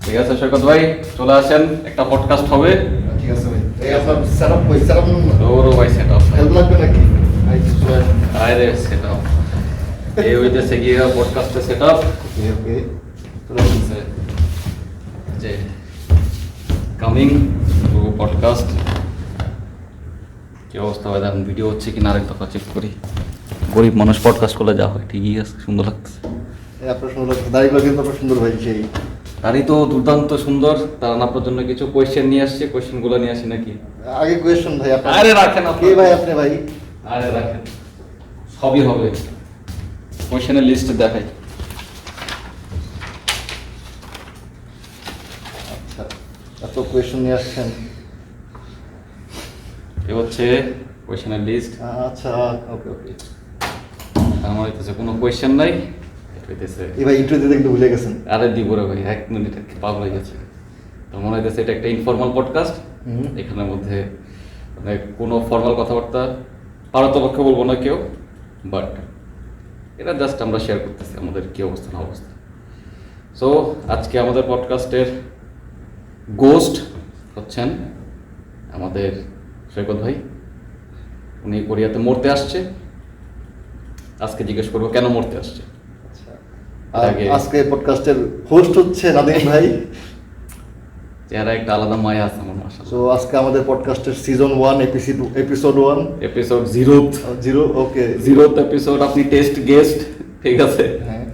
ঠিক আছে সৈকত ভাই, চলে আসেন, একটা পডকাস্ট হবে। ঠিক আছে ভাই। এই আপনার সেটআপ কই? সেটআপ ওরও ভাই সেটআপ হেল্প লাগবে নাকি? আরে সেটআপ এই হইতেছে গিয়ে পডকাস্টের সেটআপ। ওকে ওকে। চলে আসছে যে কামিং টু পডকাস্ট। কি অবস্থা ভাই? দেখুন ভিডিও হচ্ছে কিনা আরেক দফা চেক করি। গরিব মানুষ পডকাস্ট করলে যা হয় ঠিকই আছে, সুন্দর লাগতেছে। আপনার সুন্দর দাড়িগুলো কিন্তু আপনার সুন্দর ভাই। সেই গাড়ি তো দুর্দান্ত সুন্দর। তার আপনার জন্য কিছু কোয়েশ্চেন নিয়ে আসছে, কোয়েশ্চেনগুলো নিয়ে আসি নাকি? আগে কোয়েশ্চন ভাই আপনার। আরে রাখেন আপনি। কে ভাই আপনি ভাই? আরে রাখেন, সবই হবে। কোয়েশ্চেনের লিস্ট দেখাই। আচ্ছা, এত কোয়েশ্চন নিয়ে আসছেন। এ হচ্ছে কোয়েশ্চেনের লিস্ট। আচ্ছা ওকে ওকে। আমার হইতেছে কোনো কোয়েশ্চেন নাই, হইতেছে এই ভাই ইন্টারভিউ দিতে কিন্তু ভুলে গেছেন। আরে দিব রে ভাই, 1 মিনিট পাগল হয়ে গেছে। তো মনে হইতেছে এটা একটা ইনফর্মাল পডকাস্ট। এখানের মধ্যে মানে কোনো ফর্মাল কথাবার্তা পারতপক্ষে বলবো না কেউ, বাট এটা জাস্ট আমরা শেয়ার করতেছি আমাদের কী অবস্থা না অবস্থা। সো আজকে আমাদের পডকাস্টের গোস্ট হচ্ছেন আমাদের সৈকত ভাই। উনি কোরিয়াতে মরতে আসছে। আজকে জিজ্ঞেস করবো কেন মরতে আসছে। আর আজকে পডকাস্টের হোস্ট হচ্ছে নাদিম ভাই। চেহারা একটা আলাদা মায়া আছে আমার মাশাআল্লাহ। সো আজকে আমাদের পডকাস্টের সিজন 1 এপিসোড 1 এপিসোড 0 ওকে 0th এপিসোড। আপনি টেস্ট গেস্ট, ঠিক আছে। হ্যাঁ,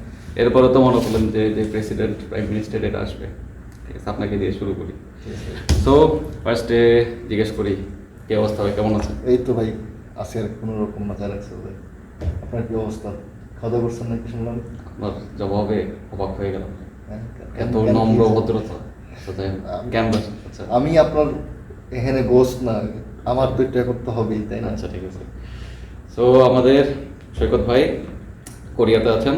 এরপরে তো মনে করলেন যে যে প্রেসিডেন্ট প্রাইম মিনিস্টার এটা আসবে, ঠিক আছে। আপনাকে দিয়ে শুরু করি। সো ফার্স্টে জিজ্ঞেস করি কি অবস্থা ভাই, কেমন আছেন? এই তো ভাই আছি আর কোনো রকম মাথায় রাখছে ভাই। আপনার কি অবস্থা? খাওয়া দাওয়া করছেন নাকি শুনলাম? আপনার জবাবে অবাক হয়ে গেলাম। হ্যাঁ, এত কেন নম্র কি হয়েছে? ভদ্রতা। কেমন আছেন? আচ্ছা আমি আপনার এখানে গোস্ট না, আমার তো এটা করতে হবেই, তাই না? আচ্ছা ঠিক আছে। সো আমাদের সৈকত ভাই কোরিয়াতে আছেন,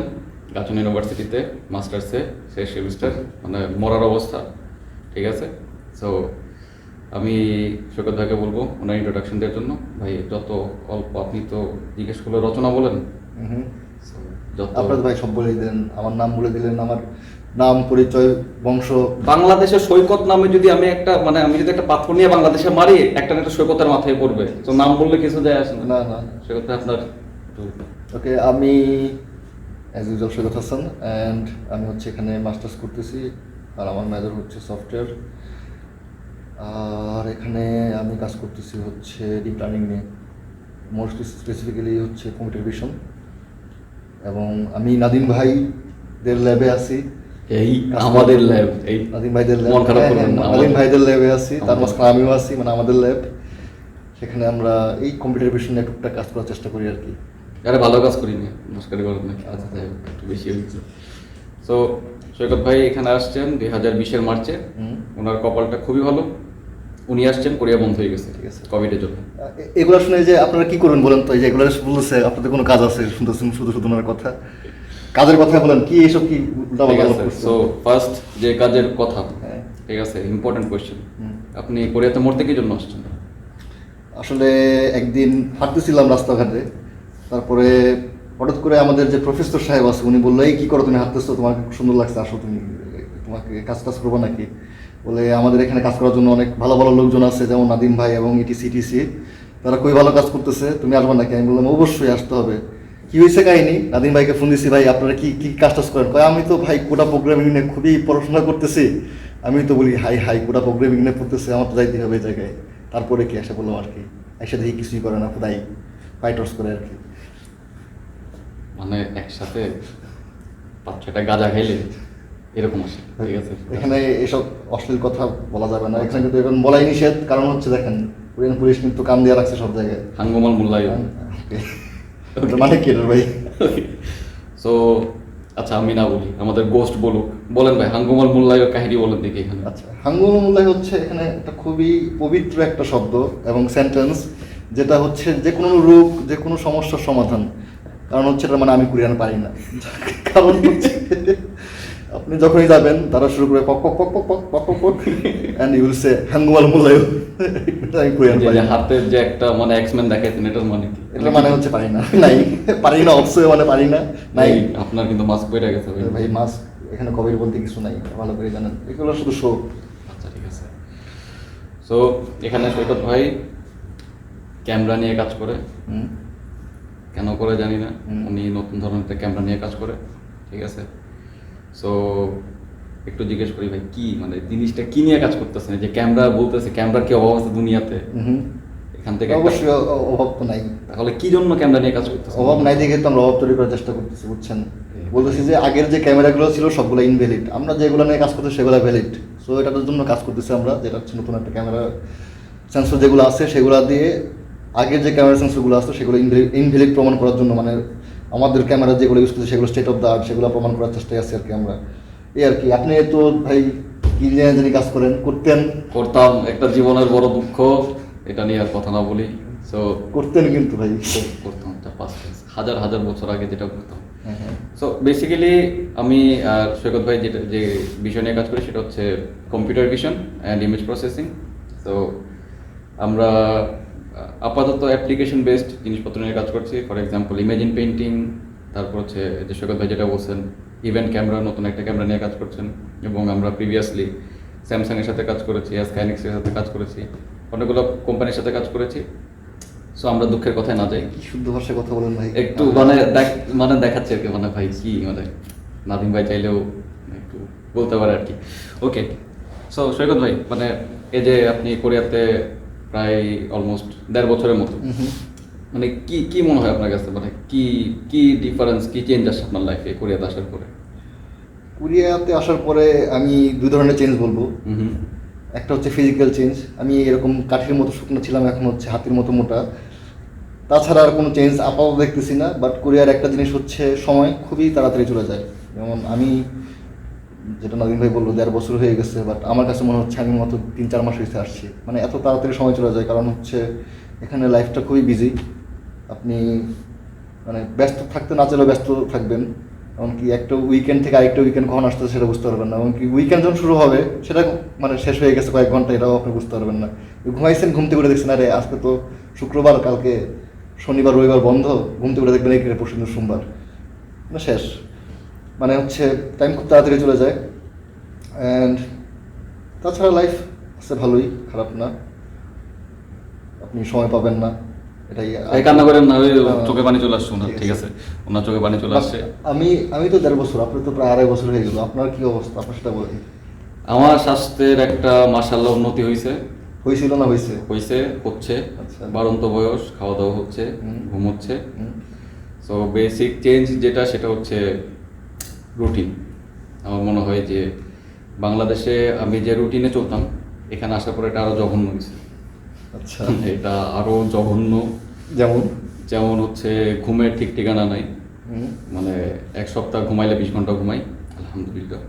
গাচন ইউনিভার্সিটিতে মাস্টার্সে শেষ সেমিস্টার, মানে মরার অবস্থা, ঠিক আছে। সো আমি সৈকত ভাইকে বলবো ওনার ইন্ট্রোডাকশন দেওয়ার জন্য। ভাই যত অল্প, আপনি তো জিজ্ঞেস করলে রচনা বলেন। হুম। So, যত আপনার ভাই সব বলে দিলেন, আমার নাম বলে দিলেন, আমার নাম, পরিচয়, বংশ। বাংলাদেশের সৈকত নামে যদি আমি একটা মানে আমি যদি একটা পাথর নিয়ে বাংলাদেশে মারি, একটা না একটা সৈকতের মাথায় পড়বে। তো নাম বললে কিছু যায় আসে না। না না সৈকত ভাই আপনার ওকে, আমি as usual Saikat Hasan, and আমি হচ্ছে এখানে মাস্টার্স করতেছি, আর আমার মেজর হচ্ছে সফটওয়্যার। আর এখানে আমি কাজ করতেছি হচ্ছে ডিপ লার্নিং নিয়ে, মোস্ট স্পেসিফিক্যালি হচ্ছে কম্পিউটার ভিশন। এবং আমি নাদিম ভাইদের ল্যাবে আছি। এই আমাদের ল্যাব, এই নাদিম ভাইদের ল্যাব, মন খারাপ করবেন না, নাদিম ভাইদের ল্যাবে আছি, তার আমাদের- মাঝখানে আমিও আছি, মানে আমাদের ল্যাব। সেখানে আমরা এই কম্পিউটার ভিশন নিয়ে টুকটাক কাজ করার চেষ্টা করি আর কি। আরে ভালো কাজ করিনি, নমস্কারই করেন নাকি? আচ্ছা যাই হোক, একটু বেশি হয়েছে। সো সৈকত ভাই এখানে আসছেন 2020-এর মার্চে। ওনার কপালটা খুবই ভালো, উনি আসছেন, কোরিয়া বন্ধ হয়ে গেছে, ঠিক আছে। কোভিডের জন্য। এগুলো শুনে যে আপনারা কি করবেন বলেন তো? এই যে এগুলো বলতেছে, আপনাদের কোনো কাজ আছে? শুনতেছেন শুধু শুধু ওনার কথা, কাজের কথা বলেন কি? এইসব কি ঠিক আছে। সো ফার্স্ট যে কাজের কথা, হ্যাঁ। ঠিক আছে, ইম্পর্টেন্ট কোয়েশ্চেন। আপনি কোরিয়াতে মরতে কি জন্য আসছেন? আসলে একদিন হাঁটতেছিলাম রাস্তাঘাটে, তারপরে হঠাৎ করে আমাদের যে প্রফেসর সাহেব আছে উনি বললো, এই কী করো তুমি হাঁটতেছো, তোমাকে খুব সুন্দর লাগছে, আসো তুমি, তোমাকে কাজ টাজ করবো নাকি? বলে আমাদের এখানে কাজ করার জন্য অনেক ভালো ভালো লোকজন আছে, যেমন নাদিম ভাই এবং ইটিসি, তারা খুবই ভালো কাজ করতেছে, তুমি আসবে নাকি? আমি বললাম অবশ্যই আসতে হবে। কি হয়েছে কাহিনী? নাদিম ভাইকে ফোন দিছি, ভাই আপনারা কি কি কাজ টাজ করেন? কয় আমি তো ভাই কোডা প্রোগ্রামিং নিয়ে খুবই পড়াশোনা করতেছি। আমি তো বলি হাই কোডা প্রোগ্রামিং নিয়ে পড়তেছে, আমার তো যাইতে হবে এই জায়গায়। তারপরে কি এসে বললাম আর কি, এসে দেখি কিছুই করে না, খুদাই ফাইটার্স করে আর কি। মানে একসাথে 5-6টা গাঁজা খাইলে এরকম আসে, ঠিক আছে। এখানে এসব অশ্লীল কথা বলা যাবে না, এখানে কিন্তু এখন বলাই নিষেধ। কারণ হচ্ছে দেখেন, কোরিয়ান পুলিশ কিন্তু কাম দিয়ে রাখছে সব জায়গায়। হাঙ্গমাল মোল্লাই। মানে কি রে ভাই? সো আচ্ছা আমি না বলি, আমাদের গোস্ট বলুক। বলেন ভাই, হাঙ্গমাল মোল্লাইয়ের কাহিনী বলেন দেখি এখানে। আচ্ছা, হাঙ্গুমুল্লাহ হচ্ছে এখানে একটা খুবই পবিত্র একটা শব্দ এবং সেন্টেন্স, যেটা হচ্ছে যে কোনো রোগ, যে কোনো সমস্যার সমাধান। কারণ হচ্ছে এটা মানে আমি কোরিয়ান পারি না। কারণ হচ্ছে আপনি যখনই যাবেন তারা শুরু করে পক পক পক পক পক পক পক পক অ্যান্ড ইউ উইল সে হ্যাঙ্গুমাল মুলায়ু। এটা আমি কোরিয়ান যে হাতের যে একটা মানে এক্সম্যান দেখাইছেন এটার মানে কি? এটা মানে হচ্ছে পারি না, নাই পারি না, অবশ্যই মানে পারি না, নাই। আপনার কিন্তু মাস্ক পরে গেছে ভাই মাস্ক এখানে কবির বলতে কিছু নাই, ভালো করে জানেন, এগুলো শুধু শো। আচ্ছা ঠিক আছে। সো এখানে সৈকত ভাই ক্যামেরা নিয়ে কাজ করে, কেন করে জানি না, উনি নতুন ধরনের একটা ক্যামেরা নিয়ে কাজ করে, ঠিক আছে। সো একটু জিজ্ঞেস করি ভাই কি মানে জিনিসটা কি নিয়ে কাজ করতেছেন, যে ক্যামেরা বলতেছে, ক্যামেরার কি অভাব আছে দুনিয়াতে? এখান থেকে অবশ্যই অভাব তো নাই, তাহলে কি জন্য ক্যামেরা নিয়ে কাজ করতেছেন? অভাব নাই দেখে তো আমরা অভাব তৈরি করার চেষ্টা করতেছি, বুঝছেন। বলতেছি যে আগের যে ক্যামেরাগুলো ছিল সবগুলো ইনভ্যালিড, আমরা যেগুলো নিয়ে কাজ করতেছি সেগুলো ভ্যালিড। সো এটার জন্য কাজ করতেছি আমরা, যেটা হচ্ছে নতুন একটা ক্যামেরা সেন্সর যেগুলো আছে সেগুলো দিয়ে আগের যে ক্যামেরা সেন্সরগুলো আছে সেগুলো ইনভ্যালিড প্রমাণ করার জন্য, মানে আমাদের ক্যামেরা যেগুলো ইউজ করছি সেগুলো স্টেট অফ দ্য আর্ট, সেগুলো প্রমাণ করার চেষ্টায় আছি আর কি আমরা, এই আর কি। আপনি তো ভাই কি নিয়ে জানি কাজ করতাম, একটা জীবনের বড় দুঃখ, এটা নিয়ে আর কথা না বলি। সো করতেন কিন্তু ভাই করতাম, হাজার হাজার বছর আগে যেটা করতাম। সো বেসিক্যালি আমি আর সৈকত ভাই যেটা যে বিষয় নিয়ে কাজ করি সেটা হচ্ছে computer vision and image processing. So আমরা আপাতত অ্যাপ্লিকেশন বেসড জিনিসপত্র নিয়ে কাজ করছি, ফর এক্সাম্পল ইমেজিন পেইন্টিং, তারপর হচ্ছে যে সৈকত ভাই যেটা বলছেন ইভেন্ট ক্যামেরা, নতুন একটা ক্যামেরা নিয়ে কাজ করছেন, এবং আমরা প্রিভিয়াসলি স্যামসাংয়ের সাথে কাজ করেছি, স্কাইনেক্সের সাথে কাজ করেছি, অনেকগুলো কোম্পানির সাথে কাজ করেছি। সো আমরা দুঃখের কথায় না যাই, কি শুদ্ধ ভাষায় কথা বলেন ভাই, একটু মানে দেখাচ্ছে আর কি, মানে ভাই কি মানে নাদিম ভাই চাইলেও একটু বলতে পারে আর কি। ওকে, সো সৈকত ভাই মানে এই যে আপনি কোরিয়াতে প্রায় অলমোস্ট 1.5 বছরের মতো, মানে কি কি মনে হয় আপনার কাছে, মানে কি কি ডিফারেন্স, কি চেঞ্জ আসছে আপনার লাইফে কোরিয়াতে আসার পরে? কোরিয়াতে আসার পরে আমি দুই ধরনের চেঞ্জ বলবো। একটা হচ্ছে ফিজিক্যাল চেঞ্জ, আমি এরকম কাঠির মতো শুকনো ছিলাম, এখন হচ্ছে হাতির মতো মোটা। তাছাড়া আর কোনো চেঞ্জ আপাতত দেখতেছি না। বাট কোরিয়ার একটা জিনিস হচ্ছে সময় খুবই তাড়াতাড়ি চলে যায়। যেমন আমি, যেটা নাদিম ভাই বললো 1.5 বছর হয়ে গেছে, বাট আমার কাছে মনে হচ্ছে আমি মাত্র 3-4 মাস হয়েছে আসছি। মানে এত তাড়াতাড়ি সময় চলে যায়, কারণ হচ্ছে এখানে লাইফটা খুবই বিজি। আপনি মানে ব্যস্ত থাকতে না চাইলেও ব্যস্ত থাকবেন, এমনকি একটা উইকেন্ড থেকে আরেকটা উইকেন্ড কখন আসতেছে সেটা বুঝতে পারবেন না, এমনকি উইকেন্ড যখন শুরু হবে সেটা মানে শেষ হয়ে গেছে কয়েক ঘন্টা, এটাও আপনি বুঝতে পারবেন না। ঘুমাইছেন, ঘুমতে করে দেখছেন আরে আজকে তো শুক্রবার, কালকে শনিবার রবিবার বন্ধ, ঘুমতে করে দেখবেন এই পরশু দিন সোমবার, মানে শেষ। মানে হচ্ছে টাইম খুব তাড়াতাড়ি চলে যায়। অ্যান্ড তাছাড়া লাইফ আছে ভালোই, খারাপ না, আপনি সময় পাবেন না, এটাই। কান্না করেন না, ওই চোখে পানি চলে আসছে ওনার, ঠিক আছে, ওনার চোখে পানি চলে আসছে। আমি তো 1.5 বছর, আপনি তো প্রায় 2.5 বছর হয়ে গেল, আপনার কি অবস্থা, আপনার সেটা বলেন। আমার স্বাস্থ্যের একটা মাশাআল্লাহ উন্নতি হয়েছে। হয়েছিল না হয়েছে? হচ্ছে। আচ্ছা। বাড়ন্ত বয়স, খাওয়া দাওয়া হচ্ছে, ঘুম হচ্ছে। সো বেসিক চেঞ্জ যেটা সেটা হচ্ছে রুটিন। আমার মনে হয় যে বাংলাদেশে আমি যে রুটিনে চলতাম, এখানে আসার পরে এটা আরো জঘন্য হয়েছে। আচ্ছা, এটা আরো জঘন্য। যেমন হচ্ছে ঘুমের ঠিক ঠিকানা নাই। মানে 1 সপ্তাহ ঘুমাইলে 20 ঘন্টা ঘুমাই, আলহামদুলিল্লাহ।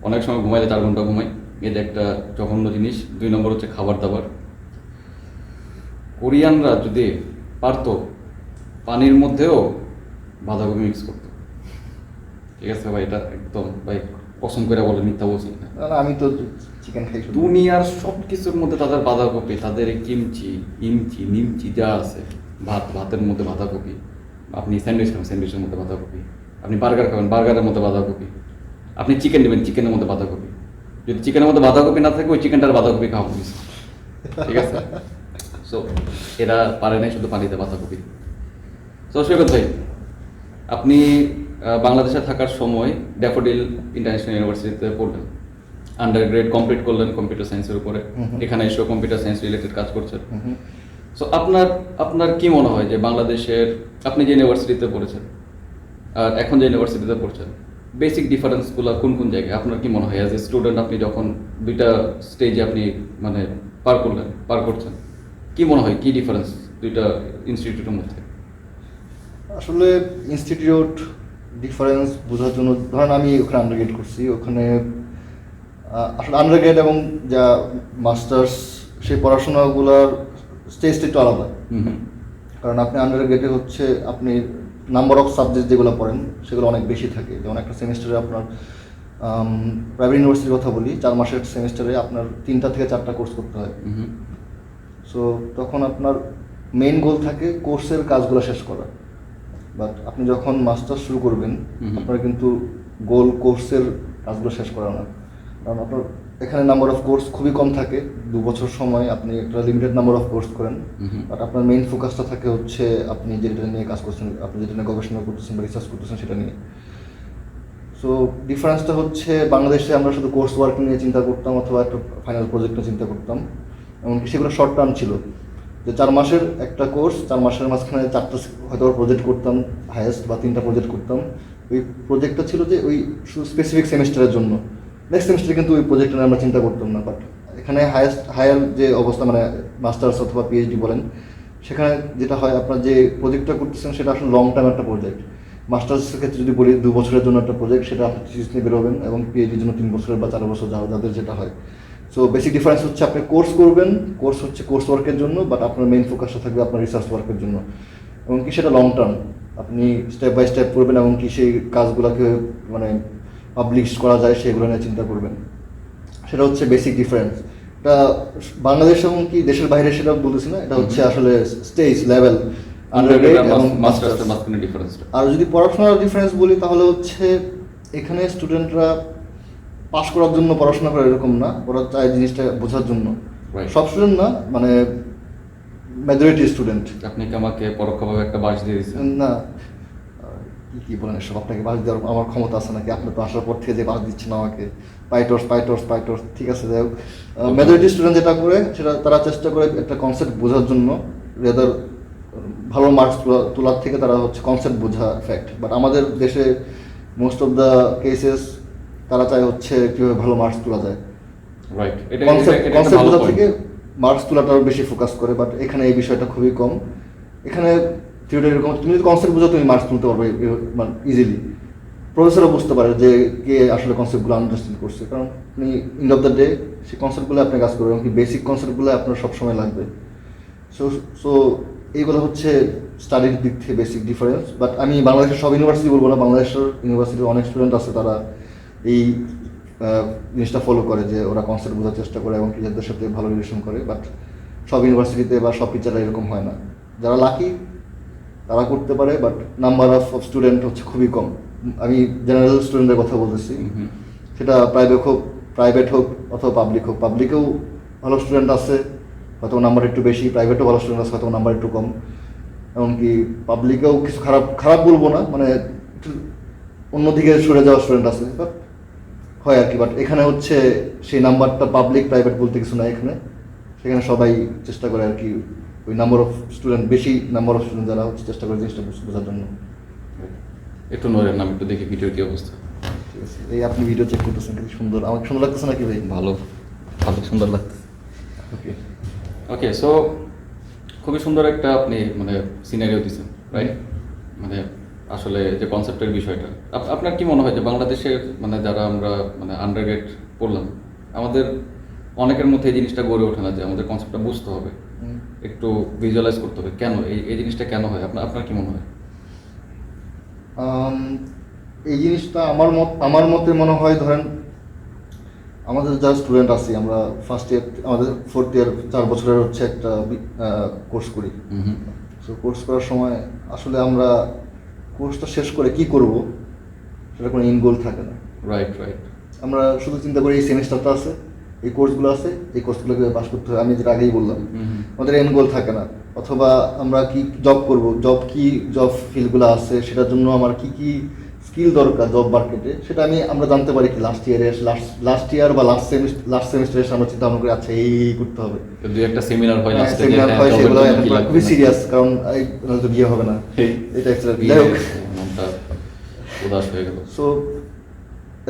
অনেক সময় ঘুমাইলে 4 ঘন্টা ঘুমাই, এটা একটা জঘন্য জিনিস। 2 নম্বর হচ্ছে খাবার দাবার। কোরিয়ানরা যদি পারতো পানির মধ্যেও বাঁধাকপি মিক্স করতো, ঠিক আছে ভাই, এটা একদম ভাই পছন্দ করে বলে, মিথ্যা বলছি না। আমি তো চিকেন খাই। দুনিয়ার সব কিছুর মধ্যে তাদের বাঁধাকপি, তাদের কিমচি, ইমচি, নিমচি যা আছে, ভাতের মধ্যে বাঁধাকপি। আপনি স্যান্ডউইচ খাবেন, স্যান্ডউইচের মধ্যে বাঁধাকপি। আপনি বার্গার খাবেন, বার্গারের মধ্যে বাঁধাকপি। আপনি চিকেন নেবেন, চিকেনের মধ্যে বাঁধাকপি। যদি চিকেনের মধ্যে বাঁধাকপি না থাকে, ওই চিকেনটার বাঁধাকপি খাওয়া উচিত, ঠিক আছে। সো এরা পারে নাই শুধু পানিতে বাঁধাকপি। সো সৈকত ভাই, আপনি বাংলাদেশে থাকার সময় ড্যাফোডিল ইন্টারন্যাশনাল ইউনিভার্সিটিতে পড়লেন, আন্ডারগ্রেড কমপ্লিট করলেন কম্পিউটার সায়েন্সের উপরে, এখানে এসেও কম্পিউটার সায়েন্স রিলেটেড কাজ করছেন। সো আপনার কি মনে হয় যে বাংলাদেশের, আপনি যে ইউনিভার্সিটিতে পড়েছেন আর এখন যে ইউনিভার্সিটিতে পড়ছেন, বেসিক ডিফারেন্সগুলো কোন কোন জায়গায় আপনার কি মনে হয়? অ্যাজ এ স্টুডেন্ট আপনি যখন দুইটা স্টেজে আপনি মানে পার করছেন, কি মনে হয় কি ডিফারেন্স দুইটা ইনস্টিটিউটের মধ্যে? আসলে ইনস্টিটিউট ডিফারেন্স বোঝার জন্য, ধরেন আমি ওখানে আন্ডারগ্রেড করছি, ওখানে আসলে আন্ডারগ্রেড এবং যা মাস্টার্স সেই পড়াশোনাগুলোর স্টেজটা একটু আলাদা। কারণ আপনি আন্ডারগ্রেডে হচ্ছে আপনি নাম্বার অফ সাবজেক্ট যেগুলো পড়েন সেগুলো অনেক বেশি থাকে। যেমন একটা সেমিস্টারে আপনার প্রাইভেট ইউনিভার্সিটির কথা বলি, 4 মাসের সেমিস্টারে আপনার 3টা থেকে 4টা কোর্স করতে হয়। সো তখন আপনার মেইন গোল থাকে কোর্সের কাজগুলো শেষ করা। বাট আপনি যখন মাস্টার্স শুরু করবেন আপনার কিন্তু গোল কোর্সের কাজগুলো শেষ করা না, কারণ আপনার এখানে নাম্বার অফ কোর্স খুবই কম থাকে। 2 বছর সময় আপনি একটা লিমিটেড নাম্বার অফ কোর্স করেন, বাট আপনার মেইন ফোকাসটা থাকে হচ্ছে আপনি যেটা নিয়ে কাজ করছেন, আপনি যেটা নিয়ে গবেষণা করতেছেন বা রিসার্চ করতেছেন সেটা নিয়ে। সো ডিফারেন্সটা হচ্ছে বাংলাদেশে আমরা শুধু কোর্স ওয়ার্ক নিয়ে চিন্তা করতাম অথবা একটা ফাইনাল প্রজেক্ট নিয়ে চিন্তা করতাম, এমনকি সেগুলো শর্ট টার্ম ছিল, যে 4 মাসের একটা কোর্স, 4 মাসের মাঝখানে 4টা হয়তো প্রজেক্ট করতাম হায়েস্ট, বা 3টা প্রজেক্ট করতাম। ওই প্রজেক্টটা ছিল যে ওই স্পেসিফিক সেমিস্টারের জন্য, নেক্সট সেমিস্টারে কিন্তু ওই প্রজেক্টটা নিয়ে আমরা চিন্তা করতাম না। বাট এখানে হায়ার যে অবস্থা, মানে মাস্টার্স অথবা পিএইচডি বলেন, সেখানে যেটা হয় আপনার যে প্রজেক্টটা করতেছেন সেটা আসলে লং টার্ম একটা প্রজেক্ট। মাস্টার্সের ক্ষেত্রে যদি বলি 2 বছরের জন্য একটা প্রজেক্ট, সেটা আপনি থিসিস নিয়ে বেরোবেন, এবং পিএইচডির জন্য 3 বছরের বা 4 বছর যাদের যেটা হয়। সো বেসিক ডিফারেন্স হচ্ছে আপনি কোর্স করবেন, কোর্স হচ্ছে কোর্স ওয়ার্কের জন্য, বাট আপনার মেইন ফোকাসটা থাকবে আপনার রিসার্চ ওয়ার্কের জন্য, এমনকি সেটা লং টার্ম। আপনি স্টেপ বাই স্টেপ করবেন, এমনকি সেই কাজগুলোকে মানে পাবলিশ করা যায় সেগুলো নিয়ে চিন্তা করবেন। সেটা হচ্ছে বেসিক ডিফারেন্স। এটা বাংলাদেশ এবং কি দেশের বাইরে সেটা বলতেছি না, এটা হচ্ছে আসলে স্টেজ লেভেল এবং মাস্টার্স। আর যদি পড়াশোনার ডিফারেন্স বলি তাহলে হচ্ছে এখানে স্টুডেন্টরা পাস করার জন্য পড়াশোনা করে এরকম না, ওরা চায় জিনিসটা বোঝার জন্য। সব স্টুডেন্ট না, মানে মেজরিটি স্টুডেন্ট। আপনি কি আমাকে পরোক্ষভাবে একটা বাস দিয়ে দিচ্ছেন? না, কি বলেন এসব? আপনাকে বাস দেওয়ার আমার ক্ষমতা আছে নাকি? আপনি তো আসার পর থেকে যে বাস দিচ্ছেন আমাকে, পাইটর্স, ঠিক আছে। যাই হোক, মেজরিটি স্টুডেন্ট যেটা করে সেটা তারা চেষ্টা করে একটা কনসেপ্ট বোঝার জন্য, রেদার ভালো মার্কস তোলার থেকে তারা হচ্ছে কনসেপ্ট বোঝা ফ্যাক্ট। বাট আমাদের দেশে মোস্ট অফ দ্য কেসেস তারা চায় হচ্ছে কীভাবে ভালো মার্কস তোলা যায়, কনসেপ্ট বোঝা থেকে মার্কস তোলাটাও বেশি ফোকাস করে। বাট এখানে এই বিষয়টা খুবই কম। এখানে থিওরি এরকম, তুমি যদি কনসেপ্ট বোঝো তুমি মার্কস তুলতে পারবে মানে ইজিলি। প্রফেসরও বুঝতে পারে যে কে আসলে কনসেপ্টগুলো আন্ডারস্ট্যান্ড করছে, কারণ আপনি এন্ড অফ দ্য ডে সেই কনসেপ্টগুলো আপনি কাজ করবেন, এবং কি বেসিক কনসেপ্টগুলো আপনার সবসময় লাগবে। সো এইগুলো হচ্ছে স্টাডির দিক থেকে বেসিক ডিফারেন্স। বাট আমি বাংলাদেশের সব ইউনিভার্সিটি বলবো না, বাংলাদেশের ইউনিভার্সিটির অনেক স্টুডেন্ট আছে তারা এই জিনিসটা ফলো করে, যে ওরা কনসেপ্ট বোঝার চেষ্টা করে এবং টিচারদের সাথে ভালো রিলেশন করে। বাট সব ইউনিভার্সিটিতে বা সব টিচাররা এরকম হয় না। যারা লাকি তারা করতে পারে, বাট নাম্বার অফ স্টুডেন্ট হচ্ছে খুবই কম। আমি জেনারেল স্টুডেন্টের কথা বলতেছি, সেটা প্রাইভেট হোক অথবা পাবলিক হোক। পাবলিকেও ভালো স্টুডেন্ট আছে, হয়তো নাম্বার একটু বেশি, প্রাইভেটেও ভালো স্টুডেন্ট আছে, হয়তো নাম্বার একটু কম। এমনকি পাবলিকেও কিছু খারাপ বলবো না, মানে একটু অন্যদিকে সরে যাওয়া স্টুডেন্ট আছে, বাট হয় আর কি। বাট এখানে হচ্ছে সেই নাম্বারটা পাবলিক প্রাইভেট বলতে কিছু না, সেখানে সবাই চেষ্টা করে আর কি ওই নাম্বার অফ স্টুডেন্ট, বেশি নাম্বার অফ স্টুডেন্ট যারা হচ্ছে চেষ্টা করে জিনিসটা বোঝার জন্য। একটু নড়েন, আমি একটু দেখি ভিডিওর কি অবস্থা। ঠিক আছে, এই আপনি ভিডিও চেক করতেছেন, কি সুন্দর, আমাকে সুন্দর লাগতেছে নাকি ভাই? ভালো সুন্দর লাগতেছে। ওকে, সো খুবই সুন্দর একটা আপনি মানে সিনারিও দিচ্ছেন, রাইট? মানে আসলে যে কনসেপ্টের বিষয়টা, আপনার কি মনে হয় যে বাংলাদেশের মানে যারা আমরা মানে আন্ডারগ্রেড পড়লাম, আমাদের অনেকের মধ্যে এই জিনিসটা গড়ে ওঠে না যে আমাদের কনসেপ্টটা বুঝতে হবে, একটু ভিজুয়ালাইজ করতে হবে, কেন এই জিনিসটা কেন হয়? আপনার কি মনে হয়? এই জিনিসটা আমার মতে মনে হয়, ধরেন আমাদের যারা স্টুডেন্ট আছি, আমরা ফার্স্ট ইয়ার, আমাদের 4th ইয়ার 4 বছরের হচ্ছে একটা কোর্স করি। সো কোর্স করার সময় আসলে আমরা কোর্সটা শেষ করে কি করব সেটা কোনো ইন গোল থাকে না। রাইট। আমরা শুধু চিন্তা করি এই সেমিস্টারটা আছে, এই কোর্সগুলো আছে, এই কোর্সগুলোকে পাস করতে হবে, আমি যেটা আগেই বললাম। আমাদের এন্ড গোল থাকে না। অথবা আমরা কি জব করব, জব ফিল্ডগুলো আছে, সেটার জন্য আমার কি স্কিল দরকার জব মার্কেটে, সেটা আমরা জানতে পারি কি লাস্ট ইয়ার বা লাস্ট সেমিস্টারে আমরা চিন্তা ভাবনা করি, আচ্ছা এই করতে হবে। একটা সেমিনার হয়, সেগুলো খুবই সিরিয়াস, কারণ তো বিয়ে হবে না, এটা উদাস হয়ে গেল। সো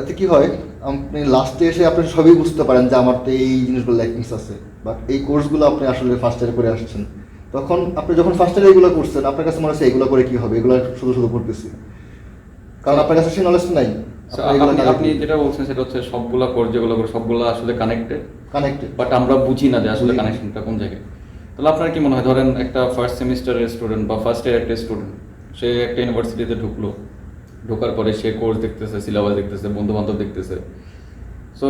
এতে কি হয়, আপনি লাস্টে এসে আপনি সবই বুঝতে পারেন যে আমার তো এই জিনিসগুলো ল্যাকিংস আছে। বাট এই কোর্সগুলো আপনি আসলে ফার্স্ট ইয়ারে করে আসছেন, তখন আপনি যখন ফার্স্ট ইয়ারে এগুলো করছেন আপনার কাছে মনে হচ্ছে এগুলো করে কি হবে, এগুলো শুধু করতেছি, কারণ আপনার কাছে সেই নলেজটা নাই। আপনি যেটা বলছেন সেটা হচ্ছে সবগুলা কোর্স যেগুলো করে সবগুলো আসলে কানেক্টেড, বাট আমরা বুঝি না যে আসলে কানেকশনটা কোন জায়গায়। তাহলে আপনার কি মনে হয়, ধরেন একটা ফার্স্ট সেমিস্টারের স্টুডেন্ট বা ফার্স্ট ইয়ার একটা স্টুডেন্ট, সে একটা ইউনিভার্সিটিতে ঢুকলো, ঢোকার পরে সে কোর্স দেখতেছে, সিলেবাস দেখতেছে, বন্ধু বান্ধব দেখতেছে। সো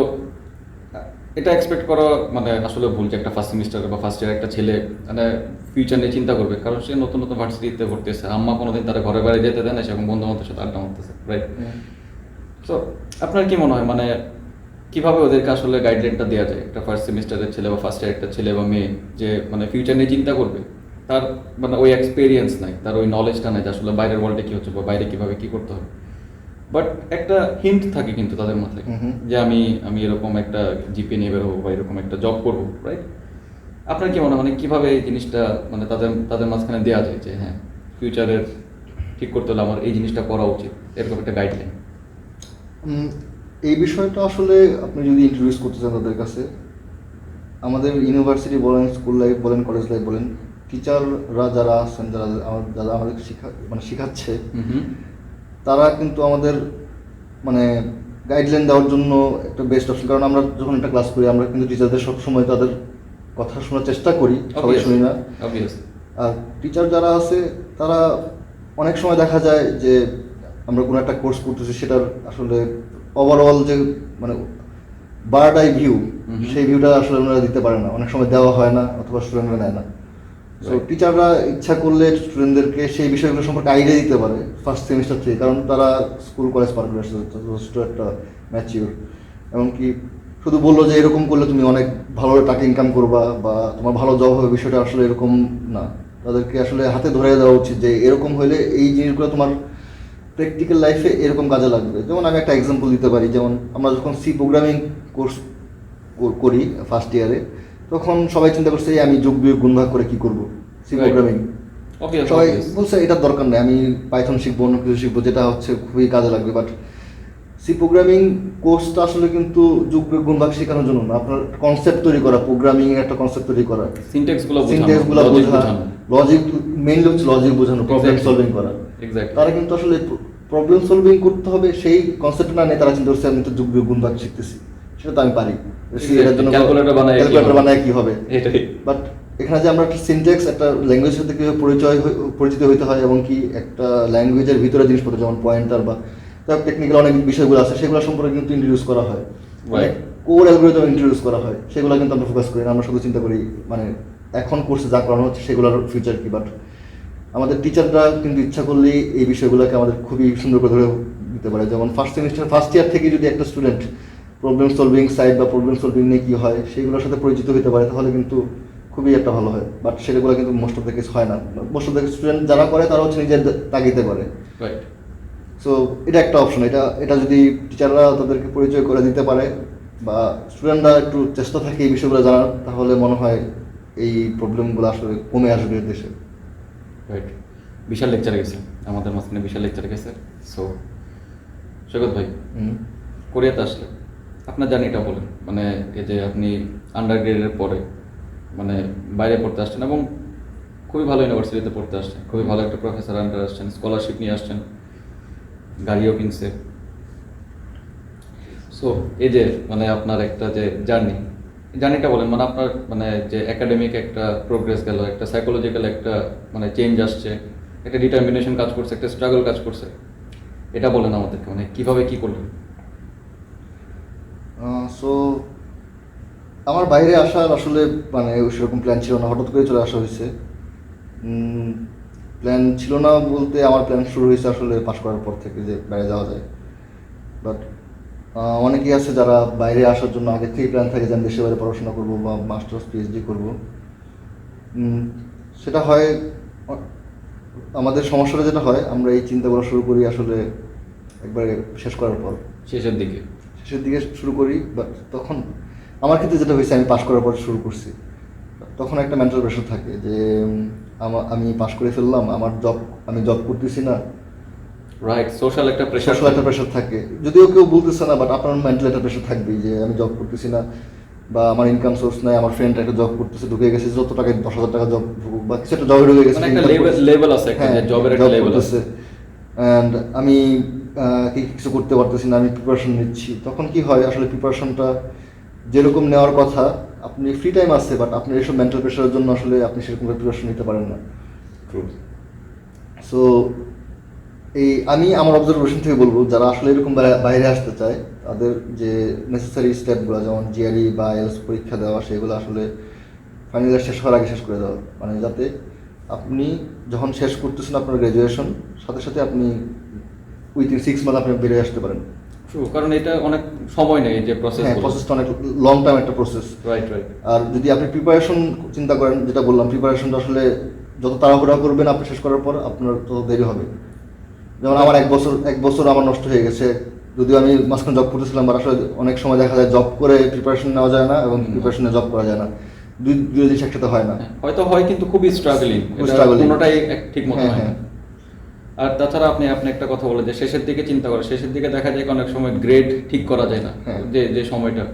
এটা এক্সপেক্ট করা মানে আসলে ভুল যে একটা ফার্স্ট সেমিস্টার বা ফার্স্ট ইয়ার একটা ছেলে মানে ফিউচার নিয়ে চিন্তা করবে, কারণ সে নতুন নতুন ভার্সিটিতে ভর্তিছে, আম্মা কোনোদিন তারা ঘরে বাইরে যেতে দেয় না, সে এখন বন্ধু বান্ধবের সাথে আড্ডা মারতেছে, রাইট? সো আপনার কি মনে হয় মানে কিভাবে ওদেরকে আসলে গাইডলাইনটা দেওয়া যায়, একটা ফার্স্ট সেমিস্টারের ছেলে বা ফার্স্ট ইয়ার একটা ছেলে বা মেয়ে যে মানে ফিউচার নিয়ে চিন্তা করবে, তার মানে ওই এক্সপিরিয়েন্স নাই, তার ওই নলেজটা নাই যে আসলে বাইরের ওয়ার্ল্ডে কী হচ্ছে বা বাইরে কীভাবে কী করতে হবে, বাট একটা হিন্ট থাকে কিন্তু তাদের মাথায় যে আমি এরকম একটা জিপি নিয়ে বেরোবো বা এরকম একটা জব করবো, রাইট? আপনার কি মনে হয় মানে কীভাবে এই জিনিসটা মানে তাদের মাঝখানে দেওয়া যায় যে হ্যাঁ ফিউচারের ঠিক করতে হলে আমার এই জিনিসটা করা উচিত, এরকম একটা গাইডলাইন? এই বিষয়টা আসলে আপনি যদি ইন্ট্রোডিউস করতে চান তাদের কাছে, আমাদের ইউনিভার্সিটি বলেন, স্কুল লাইফ বলেন, কলেজ লাইফ বলেন, টিচাররা যারা আছেন, যারা আমাদের শেখাচ্ছে, তারা কিন্তু আমাদের মানে গাইডলাইন দেওয়ার জন্য একটা বেস্ট অপশন। কারণ আমরা যখন একটা ক্লাস করি, আমরা কিন্তু টিচারদের সবসময় তাদের কথা শোনার চেষ্টা করি, সবাই শুনি না। আর টিচার যারা আছে তারা অনেক সময় দেখা যায় যে আমরা কোনো একটা কোর্স করতেছি, সেটার আসলে ওভারঅল যে মানে বার্ড আই ভিউ, সেই ভিউটা আসলে ওনারা দিতে পারে না, অনেক সময় দেওয়া হয় না অথবা স্টুডেন্টরা নেয় না। সো টিচাররা ইচ্ছা করলে স্টুডেন্টদেরকে সেই বিষয়গুলো সম্পর্কে আইডিয়া দিতে পারে ফার্স্ট সেমিস্টার থেকে, কারণ তারা স্কুল কলেজ পার করে আসছে, যথেষ্ট একটা ম্যাচিওর। এমনকি শুধু বললো যে এরকম করলে তুমি অনেক ভালো টাকা ইনকাম করবা বা তোমার ভালো জব হবে, বিষয়টা আসলে এরকম না। তাদেরকে আসলে হাতে ধরে দেওয়া উচিত যে এরকম হলে এই জিনিসগুলো তোমার প্র্যাকটিক্যাল লাইফে এরকম কাজে লাগবে। যেমন আমি একটা এক্সাম্পল দিতে পারি, যেমন আমরা যখন সি প্রোগ্রামিং কোর্স করি ফার্স্ট ইয়ারে, তখন সবাই চিন্তা করছে আমি যোগ বিয়োগ গুণ ভাগ করে কি করবো, সি প্রোগ্রামিং। সবাই বলছে এটার দরকার নেই, আমি পাইথন শিখবো, অন্য কিছু শিখবো, যেটা হচ্ছে খুবই কাজে লাগবে। বাট সি প্রোগ্রামিং কোর্সটা আসলে কিন্তু যোগ বিয়োগ গুণ ভাগ শেখানোর জন্য না, আপনার কনসেপ্ট তৈরি করা, প্রোগ্রামিং এর একটা কনসেপ্ট তৈরি করা, সিনট্যাক্সগুলো বোঝা, লজিক, মেইনলি হচ্ছে লজিক বোঝানো, প্রবলেম সলভিং করা। তারা কিন্তু আসলে প্রবলেম সলভিং করতে হবে সেই কনসেপ্ট না নিয়ে তারা চিন্তা করছে আমি তো যোগ বিয়োগ গুণ ভাগ শিখতেছি, সেটা তো আমি পারি, এটার জন্য ক্যালকুলেটর বানায় কি হবে। বাট এখানে যে আমরা সিনট্যাক্স, একটা ল্যাঙ্গুয়েজের সাথে কীভাবে পরিচিত হইতে হয়, এবং কি একটা ল্যাঙ্গুয়েজের ভিতরে জিনিসপত্র যেমন পয়েন্টার বা টেকনিক্যাল অনেক বিষয়গুলো আছে, সেগুলো সম্পর্কে কিন্তু ইন্ট্রোডিউস করা হয়, কোর অ্যালগরিদম ইন্ট্রোডিউস করা হয়, সেগুলো কিন্তু আমরা ফোকাস করি না। আমরা শুধু চিন্তা করি মানে এখন কোর্সে যা করানো হচ্ছে সেগুলোর ফিউচার কি। বাট আমাদের টিচাররা কিন্তু ইচ্ছা করলেই এই বিষয়গুলোকে আমাদের খুবই সুন্দর করে ধরে দিতে পারে। যেমন ফার্স্ট সেমিস্টার ফার্স্ট ইয়ার থেকে যদি একটা স্টুডেন্ট প্রবলেম সলভিং সাইড বা প্রবলেম সলভিং নিয়ে কী হয় সেইগুলোর সাথে পরিচিত হতে পারে, তাহলে কিন্তু খুবই একটা ভালো হয়। বাট সেগুলো কিন্তু মোস্ট অফ দ্য কেস হয় না। মোস্ট অফ দ্য স্টুডেন্ট যারা করে তারা হচ্ছে নিজের তাগিতে করে। সো এটা একটা অপশন, এটা যদি টিচাররা তাদেরকে পরিচয় করে দিতে পারে বা স্টুডেন্টরা একটু চেষ্টা থাকে এই বিষয়গুলো জানার, তাহলে মনে হয় এই প্রবলেমগুলো আসলে কমে আসবে দেশে। রাইট, বিশাল লেকচার গেছে আমাদের মাঝখানে, বিশাল লেকচার গেছে। সো সৈকত ভাই, কোরিয়াতে আসলে আপনার জার্নিটা বলেন, মানে এই যে আপনি আন্ডার গ্রেডের পরে মানে বাইরে পড়তে আসছেন এবং খুবই ভালো ইউনিভার্সিটিতে পড়তে আসছেন, খুবই ভালো একটা প্রফেসর আন্ডার আসছেন, স্কলারশিপ নিয়ে আসছেন, গাড়িও কিনছে। সো এই যে মানে আপনার একটা যে জার্নিটা বলেন, মানে আপনার মানে যে একাডেমিক একটা প্রোগ্রেস গেল, একটা সাইকোলজিক্যাল একটা মানে চেঞ্জ আসছে, একটা ডিটারমিনেশন কাজ করছে, একটা স্ট্রাগল কাজ করছে, এটা বলেন আমাদেরকে, মানে কীভাবে কী করলেন? সো আমার বাইরে আসার আসলে মানে সেরকম প্ল্যান ছিল না, হঠাৎ করে চলে আসা হয়েছে। প্ল্যান ছিল না বলতে আমার প্ল্যান শুরু হয়েছে আসলে পাশ করার পর থেকে যে বাইরে যাওয়া যায়। বাট অনেকেই আছে যারা বাইরে আসার জন্য আগে থেকেই প্ল্যান থাকে যে আমি দেশের বাইরে পড়াশোনা করবো বা মাস্টার্স পিএইচডি করবো। সেটা হয়, আমাদের সমস্যাটা যেটা হয় আমরা এই চিন্তা করা শুরু করি আসলে একবারে শেষ করার পর, শেষের দিকে শুরু করি। বাট তখন আমার ক্ষেত্রে যেটা হয়েছে, আমি পাশ করার পর শুরু করছি, তখন একটা মেন্টাল প্রেশার থাকে যে আমি পাশ করে ফেললাম, আমি জব করতেছি না। রাইট, সোশ্যাল একটা প্রেশার থাকে, যদিও কেউ বলতেছে না, বাট আপনার মেন্টাল একটা প্রেশার থাকবেই যে আমি জব করতেছি না বা আমার ইনকাম সোর্স নাই, আমার ফ্রেন্ড একটা জব করতেছে, ঢুকে গেছে, যত টাকা 10,000 টাকা জব বা কিছু একটা জবে ঢুকে গেছে, একটা লেভেল আছে, জবের একটা লেভেল আছে, অ্যান্ড আমি কিছু করতে পারতেছি না, আমি প্রিপারেশন নিচ্ছি। তখন কি হয়, আসলে প্রিপারেশনটা যেরকম নেওয়ার কথা, আপনি ফ্রি টাইম আছে, বাট আপনি এইসব মেন্টাল প্রেশারের জন্য আসলে আপনি সেরকম প্রিপারেশন নিতে পারেন না। সো আমি আমার অবজারভেশন থেকে বলবো, যারা আসলে এরকম বাইরে আসতে চায় তাদের যে নেসেসারি স্টেপগুলো, যেমন জিআরই বা আইএলটিএস পরীক্ষা দেওয়া, সেগুলো আসলে ফাইনাল ইয়ার শেষ হওয়ার আগে শেষ করে দেওয়া, মানে যাতে আপনি যখন শেষ করতেছেন আপনার গ্র্যাজুয়েশন, সাথে সাথে আপনি উইথিন 6 মান্থ আপনি বেরিয়ে আসতে পারেন। কারণ এটা অনেক সময় নেই, যে প্রসেস, হ্যাঁ, প্রসেসটা অনেক লং টাইম একটা প্রসেস। রাইট। আর যদি আপনি প্রিপারেশন চিন্তা করেন, যেটা বললাম, প্রিপারেশনটা আসলে যত তাড়াহুড়া করবেন আপনি শেষ করার পর আপনার তত দেরি হবে। যেমন আমার এক বছর আমার নষ্ট হয়ে গেছে, যদিও আমি মাঝখানে জব করতেছিলাম, বাট আসলে অনেক সময় দেখা যায় জব করে প্রিপারেশন নেওয়া যায় না এবং প্রিপারেশনে জব করা যায় না, দুই জিনিস একসাথে হয় না। হয়তো হয়, কিন্তু খুবই স্ট্রাগলিং, কোনোটাই ঠিক মতো হয় না। আর তাছাড়া আপনি একটা কথা বলে যে শেষের দিকে চিন্তা করে, শেষের দিকে দেখা যায় অনেক সময় গ্রেড ঠিক করা যায় না, যে সময়টা,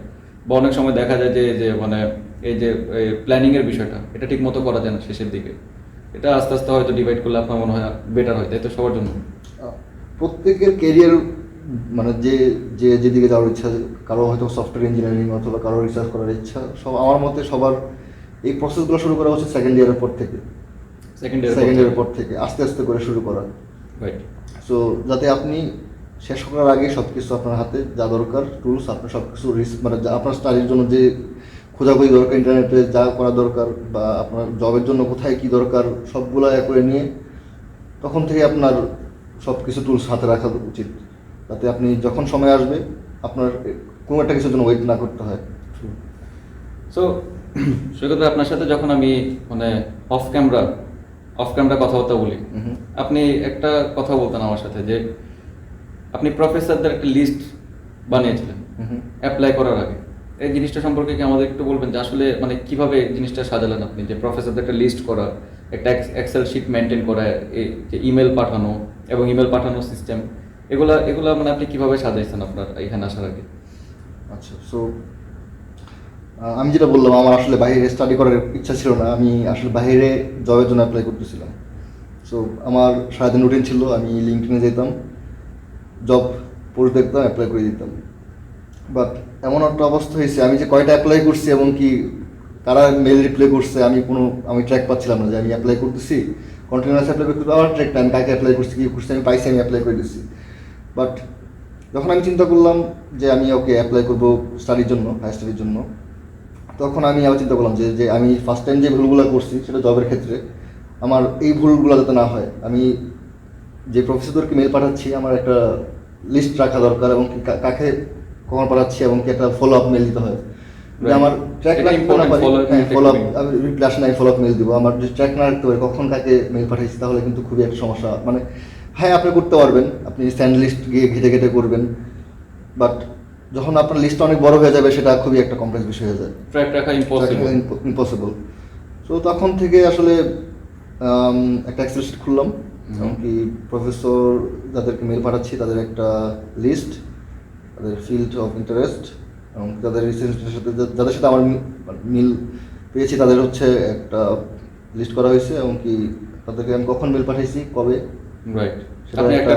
বা অনেক সময় দেখা যায় যে মানে এই যে প্ল্যানিং এর বিষয়টা, এটা ঠিক মতো করা যায় না শেষের দিকে। এটা আস্তে আস্তে হয়তো ডিভাইড করলে আপনার মনে হয় বেটার হয়, তাই তো? সবার জন্য প্রত্যেকের কেরিয়ার, মানে যেদিকে যাওয়ার ইচ্ছা, কারো হয়তো সফটওয়্যার ইঞ্জিনিয়ারিং অথবা কারো রিসার্চ করার ইচ্ছা, আমার মতে সবার এই প্রসেসগুলো শুরু করা হচ্ছে সেকেন্ড ইয়ারের পর থেকে, আস্তে আস্তে করে শুরু করা। রাইট। সো যাতে আপনি শেষ করার আগে সব কিছু আপনার হাতে যা দরকার টুলস, আপনার সব কিছু মানে আপনার স্টাডির জন্য যে খোঁজাখুঁজি দরকার, ইন্টারনেটে যা করা দরকার, বা আপনার জবের জন্য কোথায় কি দরকার, সবগুলো করে নিয়ে তখন থেকে আপনার সব কিছু টুলস হাতে রাখা উচিত, যাতে আপনি যখন সময় আসবে আপনার কোনো একটা কিছুর জন্য ওয়েট না করতে হয়। সো সৈকত ভাই, আপনার সাথে যখন আমি মানে অফ ক্যামেরা কথাবার্তা বলি, আপনি একটা কথা বলতেন আমার সাথে, যে আপনি প্রফেসরদের একটা লিস্ট বানিয়েছিলেন অ্যাপ্লাই করার আগে। এই জিনিসটা সম্পর্কে কি আমাদের একটু বলবেন, যে আসলে মানে কিভাবে জিনিসটা সাজালেন আপনি, যে প্রফেসরদের একটা লিস্ট করা, একটা এক্সেল শিট মেনটেন করা, এই যে ইমেল পাঠানো এবং ইমেল পাঠানোর সিস্টেম, এগুলা মানে আপনি কিভাবে সাজাইছেন আপনার এখানে আসার আগে? আচ্ছা, সো আমি যেটা বললাম, আমার আসলে বাইরে স্টাডি করার ইচ্ছা ছিল না, আমি আসলে বাইরে জবের জন্য অ্যাপ্লাই করতেছিলাম। সো আমার সারাদিন রুটিন ছিল, আমি লিঙ্কডইনে যেতাম, জব পোস্ট দেখতাম, অ্যাপ্লাই করে দিতাম। বাট এমন একটা অবস্থা হয়েছে, আমি যে কয়টা অ্যাপ্লাই করছি এবং কি কারা মেল রিপ্লাই করছে, আমি ট্র্যাক পাচ্ছিলাম না, যে আমি অ্যাপ্লাই করতেছি, কন্টিনিউয়াস অ্যাপ্লাই করতে আমার ট্র্যাক টাইম, কাকে অ্যাপ্লাই করছি, কী করছি, আমি পাইছি, আমি অ্যাপ্লাই করে দিচ্ছি। বাট যখন আমি চিন্তা করলাম যে আমি ওকে অ্যাপ্লাই করবো স্টাডির জন্য, হায়ার স্টাডির জন্য, তখন আমি আবার চিন্তা করলাম যে আমি ফার্স্ট টাইম যে ভুলগুলো করছি সেটা জবের ক্ষেত্রে, আমার এই ভুলগুলো যাতে না হয়, আমি যে প্রফেসরদেরকে মেল পাঠাচ্ছি আমার একটা লিস্ট রাখা দরকার, এবং কাকে কখন পাঠাচ্ছি, এবং কি একটা ফলো আপ মেল দিতে হয়, যে আমার ট্র্যাক রাখতে না পারি, ফলো আপ, আমি রিপ্লাই আসে না, আমি ফলো আপ মেল দিব, আমার যদি ট্র্যাক না রাখতে পারি কখন কাকে মেল পাঠাচ্ছি, তাহলে কিন্তু খুবই একটা সমস্যা। মানে হ্যাঁ, আপনি করতে পারবেন, আপনি স্ট্যান্ড লিস্ট গিয়ে ঘেটে করবেন, বাট যখন আপনার লিস্ট অনেক বড় হয়ে যাবে সেটা খুবই একটা কমপ্লেক্স বিষয় হয়ে যায়, ট্র্যাক রাখা ইম্পসিবল। সো তখন থেকে আসলে একটা এক্সেল শিট খুললাম, এমনকি প্রফেসর যাদেরকে মেল পাঠাচ্ছি তাদের একটা লিস্ট, তাদের ফিল্ড অফ ইন্টারেস্ট এবং তাদের রিসেন্টের সাথে যাদের সাথে আমার মিল পেয়েছি তাদের হচ্ছে একটা লিস্ট করা হয়েছে, এবং কি তাদেরকে আমি কখন মেল পাঠাইছি, কবে, সেটা একটা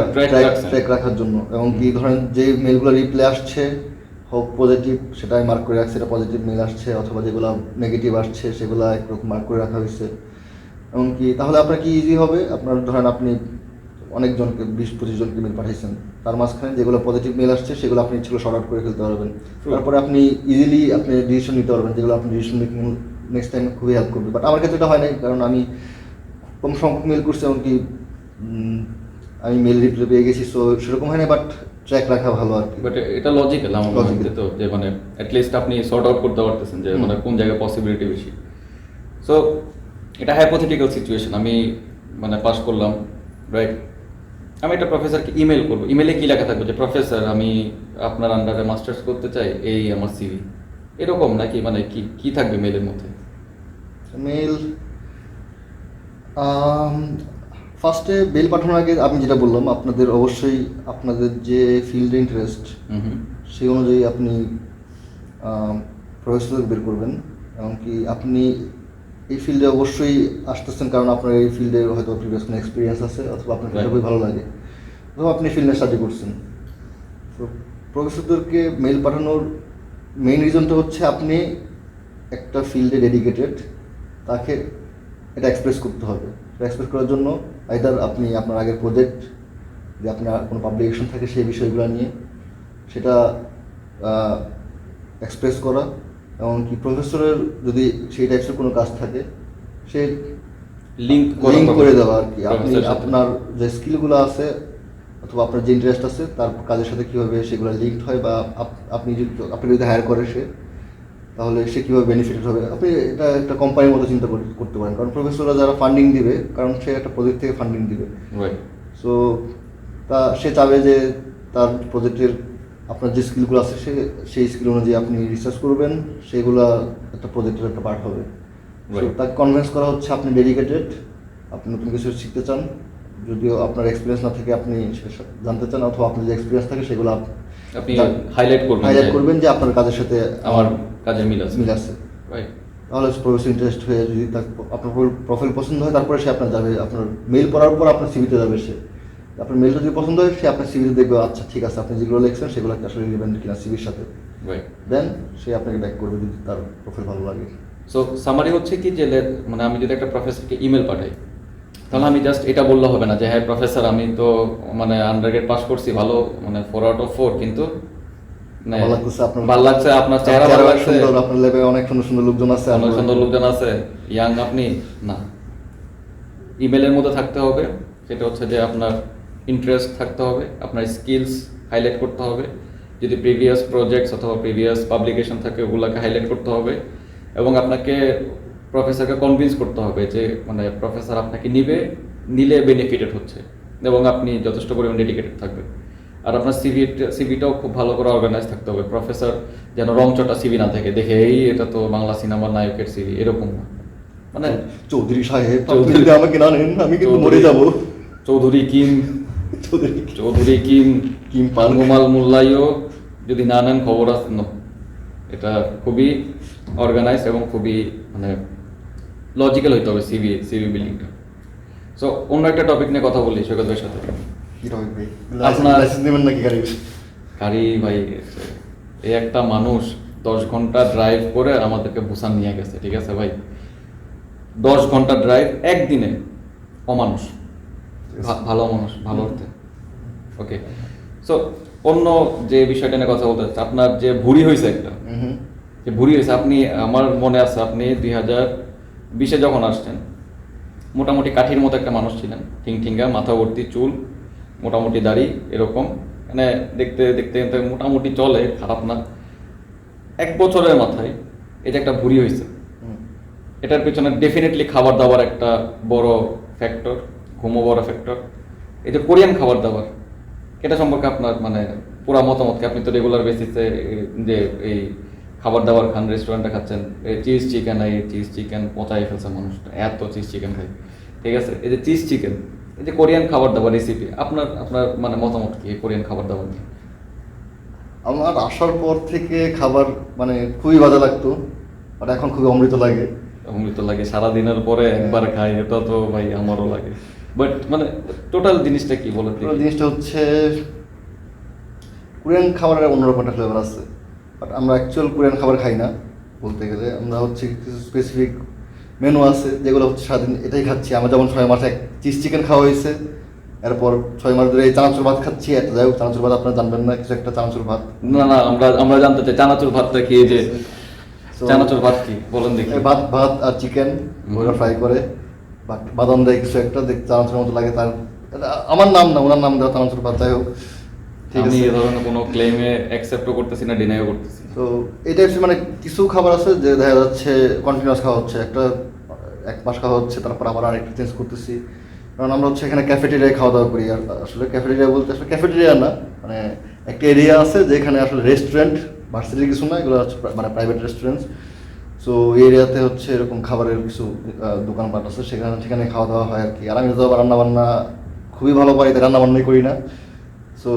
ট্র্যাক রাখার জন্য। এবং কি ধরেন যে মেলগুলো রিপ্লাই আসছে হোক পজিটিভ, সেটা আমি মার্ক করে রাখছি, এটা পজিটিভ মেল আসছে, অথবা যেগুলো নেগেটিভ আসছে সেগুলো একরকম মার্ক করে রাখা হয়েছে। এমনকি তাহলে আপনার কি ইজি হবে, আপনার ধরেন আপনি অনেকজনকে 20-25 জনকে মেল পাঠাইছেন, তার মাঝখানে যেগুলো পজিটিভ মেল আসছে সেগুলো আপনি ইচ্ছেগুলো শর্ট আউট করে ফেলতে পারবেন, তারপরে আপনি ইজিলি আপনি ডিসিশন নিতে পারবেন, যেগুলো আপনি ডিসিশন মেকিং নেক্সট টাইম খুবই হেল্প করবে। বাট আমার ক্ষেত্রে এটা হয় নাই, কারণ আমি কম সংখ্যক মেল করছি, এমনকি আমি মেল রিপ্লাই পেয়ে গেছি, সো সেরকম হয় না, বাট ট্র্যাক রাখা ভালো আর কি। বাট এটা লজিক্যাল আমার মতে, তো যে মানে অ্যাটলিস্ট আপনি সর্ট আউট করতে পারতেছেন যে মানে কোন জায়গায় পসিবিলিটি বেশি। সো এটা হাইপোথেটিক্যাল সিচুয়েশন, আমি মানে পাস করলাম, রাইট, আমি একটা প্রফেসরকে ইমেল করবো, ইমেলে কি লেখা থাকবে যে প্রফেসর আমি আপনার আন্ডারে মাস্টার্স করতে চাই, এই আমার সিভি, এরকম নাকি? মানে কি থাকবে মেলের মধ্যে? মেল ফার্স্টে মেল পাঠানোর আগে আমি যেটা বললাম, আপনাদের অবশ্যই আপনাদের যে ফিল্ডে ইন্টারেস্ট সেই অনুযায়ী আপনি প্রফেসর বের করবেন, এমনকি আপনি এই ফিল্ডে অবশ্যই আসতেছেন কারণ আপনার এই ফিল্ডে হয়তো প্রিভিয়াস কোনো এক্সপিরিয়েন্স আছে, অথবা আপনার খুবই ভালো লাগে, অথবা আপনি ফিল্ডে স্টাডি করছেন। তো প্রফেসরদেরকে মেল পাঠানোর মেইন রিজনটা হচ্ছে আপনি একটা ফিল্ডে ডেডিকেটেড, তাকে এটা এক্সপ্রেস করতে হবে। এক্সপ্রেস করার জন্য আইদার আপনি আপনার আগের প্রজেক্ট যে আপনার কোনো পাবলিকেশন থাকে সেই বিষয়গুলো নিয়ে সেটা এক্সপ্রেস করা, এমনকি প্রফেসরের যদি সেই টাইপসের কোনো কাজ থাকে সে লিঙ্ক করে দেওয়া আর কি। আপনি আপনার যে স্কিলগুলো আছে অথবা আপনার যে ইন্টারেস্ট আছে তার কাজের সাথে কীভাবে সেগুলো লিঙ্কড হয়, বা আপনি যদি হায়ার করে সে, তাহলে সে কীভাবে বেনিফিটেড হবে। আপনি এটা একটা কোম্পানির মতো চিন্তা করতে পারেন, কারণ প্রফেসররা যারা ফান্ডিং দিবে, কারণ সে একটা প্রজেক্ট থেকে ফান্ডিং দিবে, সো সে চাবে যে তার প্রজেক্টের আপনার যে স্কিলগুলো আছে সেই স্কিল অনুযায়ী আপনি রিসার্চ করবেন, সেগুলো একটা প্রজেক্টের একটা পার্ট হবে। তাকে কনভিন্স করা হচ্ছে আপনি ডেডিকেটেড, আপনি নতুন কিছু শিখতে চান, যদিও আপনার এক্সপিরিয়েন্স না থাকে আপনি জানতে চান, অথবা আপনার যে এক্সপিরিয়েন্স থাকে সেগুলো আপনি হাইলাইট করবেন যে আপনার কাজের সাথে আমার কাজের মিল আছে। তাহলে প্রফেসর ইন্টারেস্ট হয়ে যদি আপনার প্রোফাইল পছন্দ হয়, তারপরে সে আপনার যাবে, আপনার মেইল পড়ার পর আপনার সিভিতে যাবে সে, আপনার মেইলটা যদি পছন্দ হয় সে আপনার সিভিতে দেখবে আচ্ছা ঠিক আছে আপনি যেগুলো লিখছেন সেগুলো আসলে রিলেভেন্ট কিনা সিভির সাথে, দেন সে আপনাকে ব্যাক করবে যদি তার প্রোফাইল ভালো লাগে। সো সামারি হচ্ছে কি যে মানে আমি যদি একটা প্রফেসরকে ইমেল পাঠাই, তাহলে আমি জাস্ট এটা বললে হবে না যে হ্যাঁ প্রফেসর আমি তো মানে আন্ডারগ্রেড পাস করছি ভালো, মানে 4 out of 4, কিন্তু ভালো লাগছে আপনার চেহারা ভালো লাগছে, আপনার লেভেলে অনেক সুন্দর সুন্দর লোকজন আছে, অনেক সুন্দর লোকজন আছে, ইয়াং আপনি না, ইমেলের মধ্যে থাকতে হবে। সেটা হচ্ছে যে আপনার ইন্টারেস্ট থাকতে হবে, আপনার স্কিলস হাইলাইট করতে হবে, যদি প্রিভিয়াস প্রজেক্টস অথবা প্রিভিয়াস পাবলিকেশন থাকে ওগুলোকে হাইলাইট করতে হবে, এবং আপনাকে প্রফেসরকে কনভিন্স করতে হবে যে মানে প্রফেসর আপনাকে নিলে বেনিফিটেড হচ্ছে, এবং আপনি যথেষ্ট পরিমাণ ডেডিকেটেড থাকবেন। আর আপনার সিভিটাও খুব ভালো করে অর্গানাইজ থাকতে হবে, প্রফেসর যেন রংচটা সিভি না থাকে, দেখে এটা তো বাংলা সিনেমার নায়কের সিভি, এরকম না, মানে চৌধুরী সাহেব আমাকে না নেন আমি কিন্তু মরে যাব, চৌধুরী কিম পাঙ্গুমাল মোল্লাইও যদি না নেন খবর আছে না। এটা খুবই অর্গানাইজ এবং খুবই মানে লজিক্যাল হইতে হবে সিভি বিল্ডিংটা। সো অন্য একটা টপিক নিয়ে কথা বলি সৈকত ভাইয়ের সাথে। গাড়ি ভাই, এই একটা মানুষ 10 ঘন্টা ড্রাইভ করে আমাদেরকে বুসান নিয়ে গেছে, ঠিক আছে ভাই, 10 ঘন্টা ড্রাইভ একদিনে, অমানুষ, ভালো মানুষ, ভালো অর্থে। ওকে, সো অন্য যে বিষয়টা নিয়ে কথা বলতে চাচ্ছি, আপনার যে ভুঁড়ি হয়েছে একটা, যে ভুঁড়ি হয়েছে, আপনি আমার মনে আছে আপনি 2020-এ যখন আসছেন মোটামুটি কাঠির মতো একটা মানুষ ছিলেন, ঠিংঠিঙ্গা, মাথা ভর্তি চুল, মোটামুটি দাড়ি, এরকম মানে দেখতে দেখতে মোটামুটি চলে, খারাপ না। 1 বছরের মাথায় এই যে একটা ভুঁড়ি হয়েছে, এটার পেছনে ডেফিনেটলি খাবার দাবার একটা বড় ফ্যাক্টর, ঘুমো বড় ফ্যাক্টর। এই যে কোরিয়ান খাবার দাবার, এটা সম্পর্কে আপনার মানে পুরা মতামতকে, আপনি তো রেগুলার বেসিসে যে এই খাবার দাবার খান, রেস্টুরেন্টে খাচ্ছেন, এই চিজ চিকেন পচাই ফেলছে মানুষটা, এত চিজ চিকেন খাই, ঠিক আছে। এই যে চিজ চিকেন, এই যে কোরিয়ান খাবার দাবার রেসিপি, আপনার মানে মতামত কি কোরিয়ান খাবার দাবার নিয়ে? আমার আসার পর থেকে খাবার মানে খুবই বাজে লাগতো, আর এখন খুবই অমৃত লাগে। সারাদিনের পরে একবার খাই, এটা তো ভাই আমারও লাগে, বাট মানে টোটাল জিনিসটা কি বলে? জিনিসটা হচ্ছে কোরিয়ান খাবারের অন্যরকম একটা ফ্লেভার আছে, বাট আমরা অ্যাকচুয়াল কোরিয়ান খাবার খাই না বলতে গেলে। আমরা হচ্ছে কিছু স্পেসিফিক মেনু আছে যেগুলো হচ্ছে সারাদিন এটাই খাচ্ছি। আমরা যেমন 6 মাসে চিজ চিকেন খাওয়া হয়েছে, এরপর 6 মাস ধরে এই চানাচুর ভাত খাচ্ছি। একটা যাই হোক, চানাচুর ভাত আপনারা জানবেন না, কিছু একটা চানাচুর ভাত। না আমরা জানতে চাই চানাচুর ভাতটা কি, যে চানাচুর ভাত কি বলেন দেখি। ভাত আর চিকেন ওরা ফ্রাই করে, বাদাম দেয় কিছু একটা, দেখতে চানাচুরের মতো লাগে। তার আমার নাম না, ওনার নাম দেওয়া চানাচুর ভাত। যাই হোক, আমি এই ধরনের কোনো ক্লেমে অ্যাকসেপ্টও করতেছি না, ডিনাইও করতেছি। তো এটা মানে কিছু খাবার আছে যে দেখা যাচ্ছে কন্টিনিউয়াস খাওয়া হচ্ছে, 1 মাস খাওয়া হচ্ছে, তারপর আবার আরেকটু চেঞ্জ করতেছি। কারণ আমরা হচ্ছে এখানে ক্যাফেটেরিয়ায় খাওয়া দাওয়া করি। আর আসলে ক্যাফেটেরিয়া বলতে আসলে ক্যাফেটেরিয়া না, মানে একটা এরিয়া আছে যেখানে আসলে রেস্টুরেন্ট ভার্সিটির কিছু না, এগুলো হচ্ছে মানে প্রাইভেট রেস্টুরেন্টস। সো এই এরিয়াতে হচ্ছে এরকম খাবারের কিছু দোকানপাট আছে, সেখানে খাওয়া দাওয়া হয় আর কি। আর আমি তো আবার রান্নাবান্না খুবই ভালো পারি, তাই রান্নাবান্নাই করি না। সো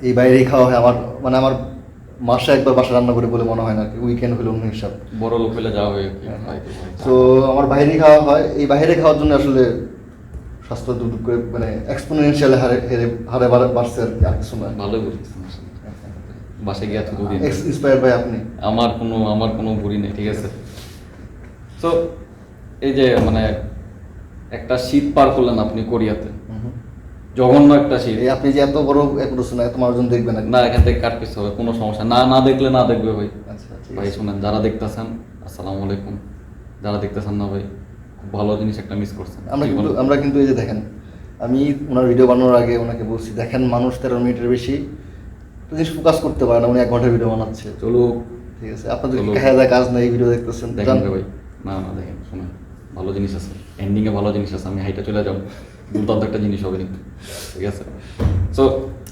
এই বাইরেই খাওয়া হয় আমার, মানে আমার মাসে একবার বাসা রান্না করে বলে মনে হয় না, উইকেন্ড হলে অন্য হিসাব, বড় লোক হলে যাওয়া হয়। তো আমার বাইরেই খাওয়া হয়। এই বাইরে খাওয়ার জন্য আসলে স্বাস্থ্য দুটো করে মানে এক্সপোনেনশিয়াল হারে বাড়ছে আর কি, আর কিছু না। ভালোই বলতেছেন, বাসায় গিয়ে দুদিন ইন্সপায়ার ভাই আপনি। আমার কোনো বুড়ি নেই, ঠিক আছে। তো এই যে মানে একটা শীত পার করলেন আপনি কোরিয়াতে, জঘন্য একটা শীত। এই আপনি যে এত বড় এক করছেন, এত মানুষজন দেখবেন না, এখান থেকে কাট পিস হবে, কোনো সমস্যা না, না দেখলে না দেখবে ভাই। আচ্ছা ঠিক ভাই আছে। শুনেন, যারা দেখতেছেন আসসালামু আলাইকুম, যারা দেখতেছেন না ভাই খুব ভালো জিনিস একটা মিস করছেন। আমরা কিন্তু এই যে দেখেন, আমি ওনার ভিডিও বানানোর আগে ওনাকে বলছি, দেখেন মানুষ 13 মিনিটের বেশি তো জিনিস ফোকাস করতে পারে না, উনি 1 ঘন্টার ভিডিও বানাচ্ছে। চলো ঠিক আছে, আপনাদের চলো। কাজ নাই, ভিডিও দেখতেছেন দেখেন রে ভাই, না না দেখেন শুনেন, ভালো জিনিস আছে, এন্ডিংয়ে ভালো জিনিস আছে, আমি হাইটা চলে যাবো, দুর্দান্ত একটা জিনিস হবে কিন্তু, ঠিক আছে। সো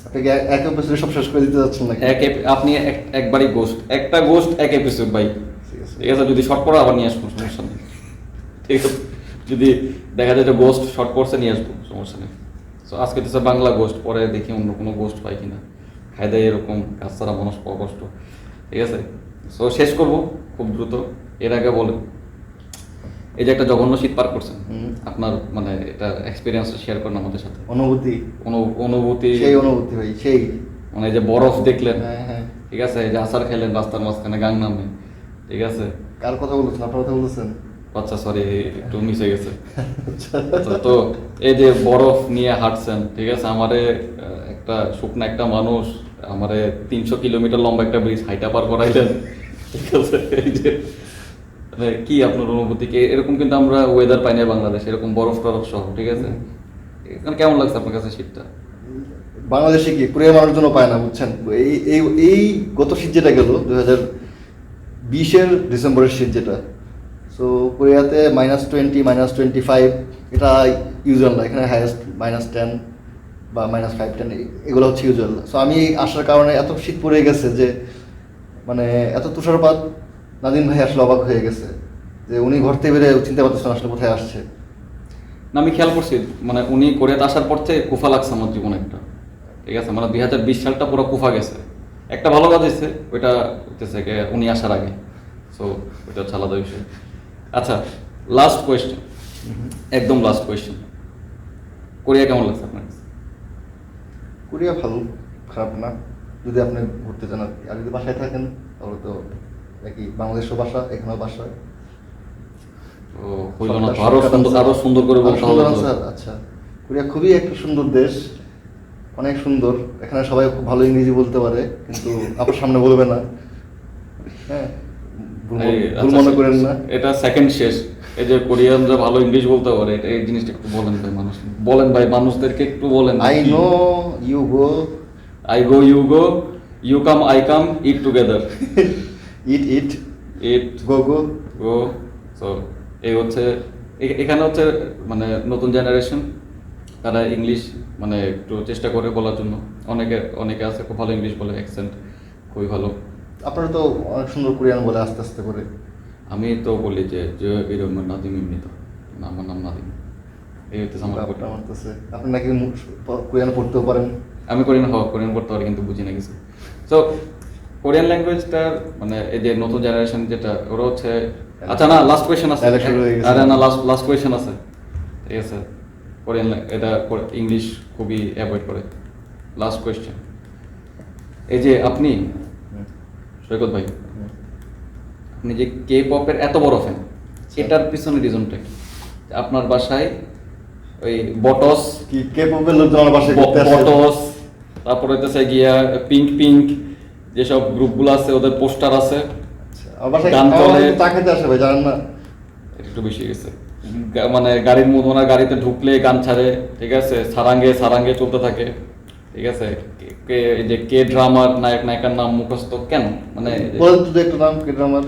আপনি কি এক এপিসোডে সব শেষ করে দিতে যাচ্ছেন নাকি? আপনি একবারই গোস্ট, একটা গোস্ট এক এপিসোড ভাই, ঠিক আছে। ঠিক আছে। যদি শর্ট করে আবার নিয়ে আসবো, সমস্যা নেই, ঠিক আছে। যদি দেখা যায় যে গোস্ট শর্ট কোর্সে নিয়ে আসবো, সমস্যা নেই। সো আজকে তো বাংলা গোস্ট, পরে দেখি অন্য কোনো গোস্ট পাই কিনা, খাই দেয় এরকম কাজ ছাড়া মানুষ পাওয়া কষ্ট, ঠিক আছে। সো শেষ করবো খুব দ্রুত। এর আগে বলেন, এই যে একটা জঘন্য শীত পার করছেন, আপনার মানে এটা এক্সপিরিয়েন্স শেয়ার করেন আমাদের সাথে। অনুভূতি অনুভূতি, সেই অনুভূতি ভাই, সেই মানে এই যে বরফ দেখলেন, হ্যাঁ হ্যাঁ। ঠিক আছে, এই যে আচার খেলেন রাস্তার মাঝখানে গাং নামে, ঠিক আছে। কার কথা বলছেন? আপনার কথা বলছেন? আচ্ছা সরি, একটু মিস হয়ে গেছে। আচ্ছা, তো এই যে বরফ নিয়ে হাঁটছেন, ঠিক আছে, আমারে একটা শুকনা একটা মানুষ আমারে 300 কিলোমিটার লম্বা একটা ব্রিজ হাইটা পার করাইলেন, ঠিক আছে। এই যে মানে কি আপনার অনুভূতি কি? এরকম কিন্তু আমরা ওয়েদার পাই না বাংলাদেশে, এরকম বরফ টরফ সহ, ঠিক আছে। এখানে কেমন লাগছে আপনার কাছে শীতটা? বাংলাদেশে কি কোরিয়ার মানুষজনও পায় না, বুঝছেন। এই এই এই গত শীত যেটা গেল 2020-এর ডিসেম্বরের শীত যেটা, সো কোরিয়াতে -20 -25 এটা ইউজুয়াল না, এখানে হাইয়েস্ট -10 বা -5-10 এগুলো হচ্ছে ইউজুয়াল। সো আমি আসার কারণে এত শীত পড়ে গেছে যে মানে এত তুষারপাত, নাদিম ভাই আসলে অবাক হয়ে গেছে যে উনি ঘর থেকে বেরিয়ে চিন্তা করতেছেন আসলে কোথায় আসছে। না, আমি খেয়াল করছি, মানে উনি কোরিয়াতে আসার পর থেকে কুফা লাগছে আমার জীবনে একটা, ঠিক আছে। মানে 2020 সালটা পুরো কুফা গেছে। একটা ভালো কাজ হয়েছে, ওইটা হইতেছে কি উনি আসার আগে, সো ওইটা হচ্ছে আলাদা বিষয়। আচ্ছা, লাস্ট কোয়েশ্চেন, একদম লাস্ট কোয়েশ্চেন, কোরিয়া কেমন লাগছে আপনার কাছে? কোরিয়া ভালো, খারাপ না, যদি আপনি ঘুরতে চান আর কি। আর যদি বাসায় থাকেন তাহলে তো একই, বাংলাদেশের বাসা, এখানেও বাসা। ও হইল না তো, আরো সুন্দর করে বলতে হবে তো। স্যার আচ্ছা, কোরিয়া খুবই একটা সুন্দর দেশ, অনেক সুন্দর। এখানে সবাই খুব ভালো ইংরেজি বলতে পারে, কিন্তু আপনার সামনে বলবে না। হ্যাঁ, ভুল মনে করেন না। এটা সেকেন্ড শেষ। এই যে কোরিয়ানরা ভালো ইংলিশ বলতে পারে, এই জিনিসটা একটু বলেন ভাই, মানুষ বলেন ভাই, মানুষদেরকে একটু বলেন। I know you go, I go you go, you come I come, eat together, eat eat eat go go go. So এই হচ্ছে এখানে হচ্ছে মানে নতুন জেনারেশন, তারা ইংলিশ মানে একটু চেষ্টা করে বলার জন্য। অনেকে আছে খুব ভালো ইংলিশ বলে, অ্যাকসেন্ট খুবই ভালো। আপনারা তো অনেক সুন্দর কোরিয়ান বলে আস্তে আস্তে করে। আমি তো বলি যে এরকম নাদিম এমনি তো, আমার নাম নাদিম, এই হচ্ছে আমার ব্যাপারটা আমার কাছে। আপনি নাকি কোরিয়ান পড়তেও পারেন? আমি কোরিয়ান পড়তে পারি, কিন্তু বুঝি না কিছু। সো কোরিয়ান ল্যাঙ্গুয়েজটার মানে এই যে নতুন জেনারেশন যেটা, ওরা হচ্ছে, আচ্ছা না লাস্ট কোয়েশ্চেন আছে, তাহলে শুরু হয়ে গেছে। আরে না লাস্ট কোয়েশ্চেন আছে, ঠিক আছে। কোরিয়ান এটা ইংলিশ খুবই অ্যাভয়েড করে। লাস্ট কোয়েশ্চেন, এই যে আপনি সৈকত ভাই, আপনি যে কে পপের এত বড় ফ্যান, এটার পিছনে রিজনটা কি? আপনার বাসায় ওই বটস, কি কে পপের লোকজন আমার বাসায় ঘুরতে আসে? বটস, তারপরে হইতেছে গিয়া পিঙ্ক যেসব গ্রুপগুলো আছে ওদের পোস্টার আছে, আমার বাসায় গান চলে। চা খেতে আসে ভাই, জানেন না? এটা একটু বেশি গেছে। মানে গাড়ির মধ্যে ওনার গাড়িতে ঢুকলে গান ছাড়ে, ঠিক আছে, সারাঙ্গে চলতে থাকে, ঠিক আছে। এই যে কে ড্রামার নায়ক নায়িকার নাম মুখস্থ কেন? মানে বলেন তো একটু নাম কে ড্রামার।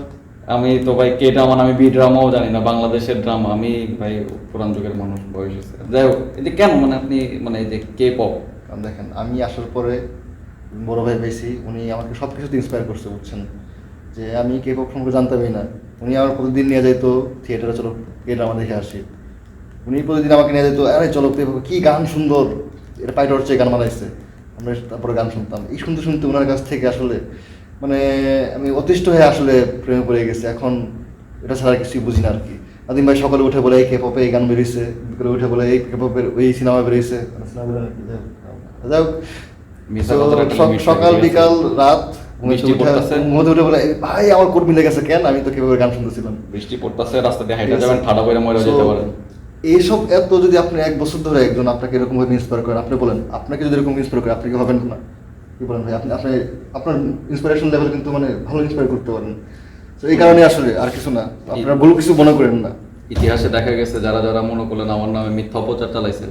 আমি তো ভাই কে ড্রামা, আমি বি ড্রামাও জানি না, বাংলাদেশের ড্রামা। আমি ভাই পুরান যুগের মানুষ, বয়স হয়েছে। যাই হোক, এই যে কেন মানে আপনি মানে এই যে কে পপ, দেখেন আমি আসার পরে বড় ভাই পেয়েছি, উনি আমাকে সব কিছুতে ইন্সপায়ার করছে, বুঝছেন। যে আমি কে পপ সম্পর্কে জানতামই না, উনি আমার প্রতিদিন নিয়ে যাইতো থিয়েটারে, চলো কে ড্রামা দেখে আসি। উনি প্রতিদিন আমাকে নিয়ে যেত, আরে চলো কে পপ, কি গান সুন্দর, এটা পাইট হচ্ছে গান বানাইছে, আমরা তারপরে গান শুনতাম। এই শুনতে শুনতে ওনার কাছ থেকে আসলে মানে আমি অতিষ্ঠ হয়ে আসলে প্রেমে পড়ে গেছি। এখন এটা ছাড়া কিছুই বুঝি না আর কি। নাদিম ভাই সকালে উঠে বলে এই কে পপে এই গান বেরিয়েছে, বিকেলে উঠে বলে এই কে পপের ওই সিনেমা বেরিয়েছে, যাই হোক, মিশা কথাটা একটা limit সকাল থাকে, বিকাল রাত বৃষ্টি পড়তেছে। ঘুমোতে উঠে বলে ভাই আমার কোট মিলে গেছে কেন, আমি তো কিভাবে গান শুনতেছিলাম। বৃষ্টি পড়তেছে, রাস্তা দিয়ে হাইটা যাবেন, ঠাডা করে মরে যেতে পারেন। এইসব এত যদি আপনি 1 বছর ধরে একজন আপনাকে এরকম ভাবে ইন্সপায়ার করেন, আপনি বলেন আপনাকে যদি এরকম ইন্সপায়ার করে আপনি কি হবেন না? কি বলেন ভাই? আপনি আপনার ইন্সপিরেশন লেভেল কিন্তু মানে ভালো ইন্সপায়ার করতে পারেন। তো এই কারণে আসলে আর কিছু না, আপনারা ভুল কিছু মনে করেন না। ইতিহাসে দেখা গেছে যারা যারা মনে করলেন আমার নামে মিথ্যা অপচার চালাইছে,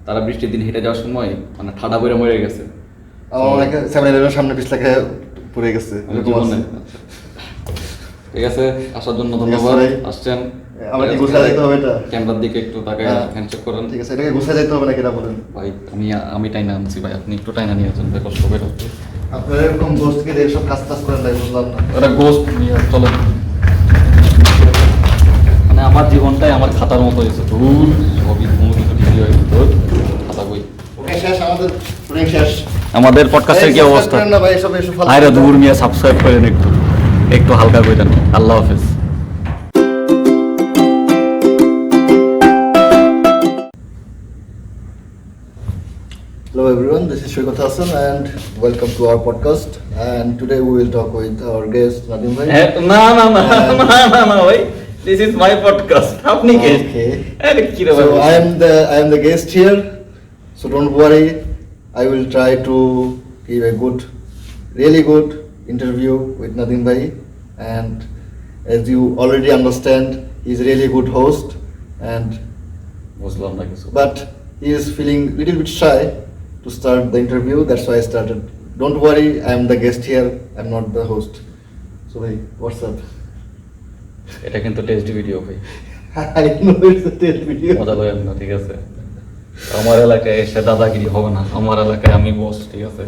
তারা বৃষ্টির দিন হেঁটে যাওয়ার সময় মানে ঠাডা করে মরে গেছে। আমার অনেকে 7-11 সামনে পিছলা খেয়ে পড়ে গেছে। জীবনে। ঠিক আছে, আসার জন্য ধন্যবাদ। আসছেন আমার কি গোছায় যেতে হবে এটা? ক্যামেরার দিকে একটু তাকায় হ্যান্ডশেক করেন। ঠিক আছে, এটাকে গোছায় যেতে হবে নাকি এটা বলেন? ভাই আমি টাইনা আনছি ভাই, আপনি একটু টাইনা নিয়ে আসেন ভাই, কষ্ট করে হচ্ছে। আপনারা এরকম গোস্টকে দিয়ে সব কাজ করেন ভাই, বুঝলাম না। ওরা গোস্ট নিয়ে চলেন। মানে আমার জীবনটাই আমার খাতার মতো হয়েছে, দূর সবই ভিডিও হয়েছে, তোর খাতা বই। ওকে, শেষ আমাদের শুটিং শেষ। আমাদের পডকাস্টের কি অবস্থা? না ভাই, সব এসব ফালতু। আরে দূর মিয়া, সাবস্ক্রাইব করেন একটু হালকা করে দেন। আল্লাহ হাফেজ। Hello everyone, this is Shoykot Hassan and welcome to our podcast. And today we will talk with our guest Nadim bhai. না না না না না ভাই, দিস ইজ মাই পডকাস্ট। আপনি কে? Okay. আরে কি রে So ভাই? I am the guest here. So don't worry, I will try to give a really good interview with Nadim bhai. And as you already understand, he is a really good host. And বুঝলাম না কিছু। but he is feeling little bit shy to start the interview. That's why I started. Don't worry, I am the guest here. I'm not the host. So bhai, what's up? এটা কিন্তু test video ভাই, I know it's a test video. মজা লয়েন না, ঠিক আছে? আমার এলাকায় এসে দাদাগিরি হবে না, আমার এলাকায় আমি বস, ঠিক আছে?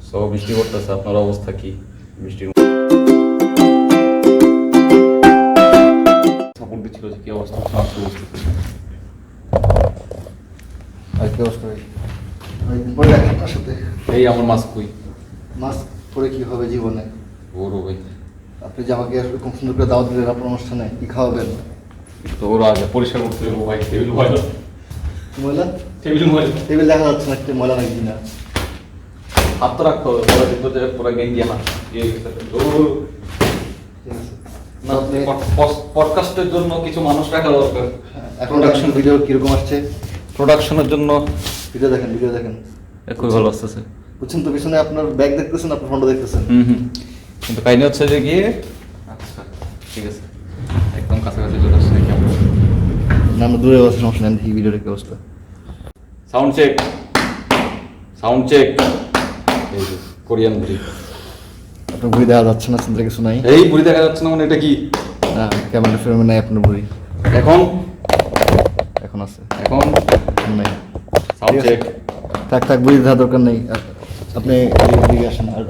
সো বৃষ্টি পড়তেছে, আপনার অবস্থা কি? বৃষ্টির সাপোর্ট দিচ্ছিল যে কি অবস্থা? আর কি অবস্থা ভাই? ভাই পরে দেখা আপনার সাথে। এই আমার মাস্ক কই? মাস্ক পরে কি হবে জীবনে? ওরও ভাই, আপনি যে আমাকে এরকম সুন্দর করে দাওয়াত দিলেন আপনার অনুষ্ঠানে, কি খাওয়াবেন? তো ওরা আগে পরিষ্কার করতে দেবো ভাই। টেবিল ময়লা, ময়লা? টেবিল ময়লা, টেবিল দেখা যাচ্ছে না, একটা ময়লা নাকি না? হাত তো রাখতে হবে, পরে কিন্তু যে পুরো গেঞ্জি হাত দিয়ে গেছে। ঠিক আছে। না, পডকাস্টের জন্য কিছু মানুষ রাখা দরকার। এখন প্রোডাকশন ভিডিও কিরকম আসছে? প্রোডাকশনের জন্য ভিডিও দেখেন। খুবই ভালো আসতেছে। বুঝছেন তো, পিছনে আপনার ব্যাগ দেখতেছেন, আপনার ফ্রন্টও দেখতেছেন। কিন্তু কাহিনী হচ্ছে যে গিয়ে, আচ্ছা ঠিক আছে, একদম কাছাকাছি চলে আসছে নাকি আমরা? না, আমরা দূরে আছি, সমস্যা নেই। দেখি ভিডিওর কি অবস্থা। Sound check. এই যে কোরিয়ান বুড়ি। আপনার বুড়ি দেখা যাচ্ছে না, চিন্তা কিছু নাই। এই বুড়ি দেখা যাচ্ছে না মানে এটা কি? না, ক্যামেরা ফ্রেমে নাই আপনার বুড়ি। এখন আছে, এখন নাই। Sound check. থাক, বুড়ি দেখা দরকার নেই। আপনি এদিকে আসেন, আর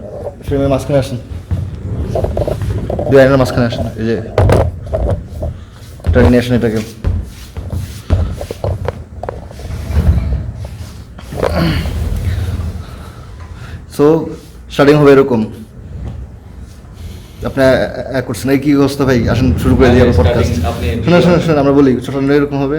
ফ্রেমের মাঝখানে আসেন, ডিজাইনের মাঝখানে আসেন। এই যে এটাকে নিয়ে আসেন, এটাকে। সো স্টার্টিং হবে এরকম। আপনি করছেন এই কি অবস্থা ভাই? আসেন শুরু করে দিই আমার পডকাস্ট। শুনুন, আমরা বলি ছোট এরকম হবে।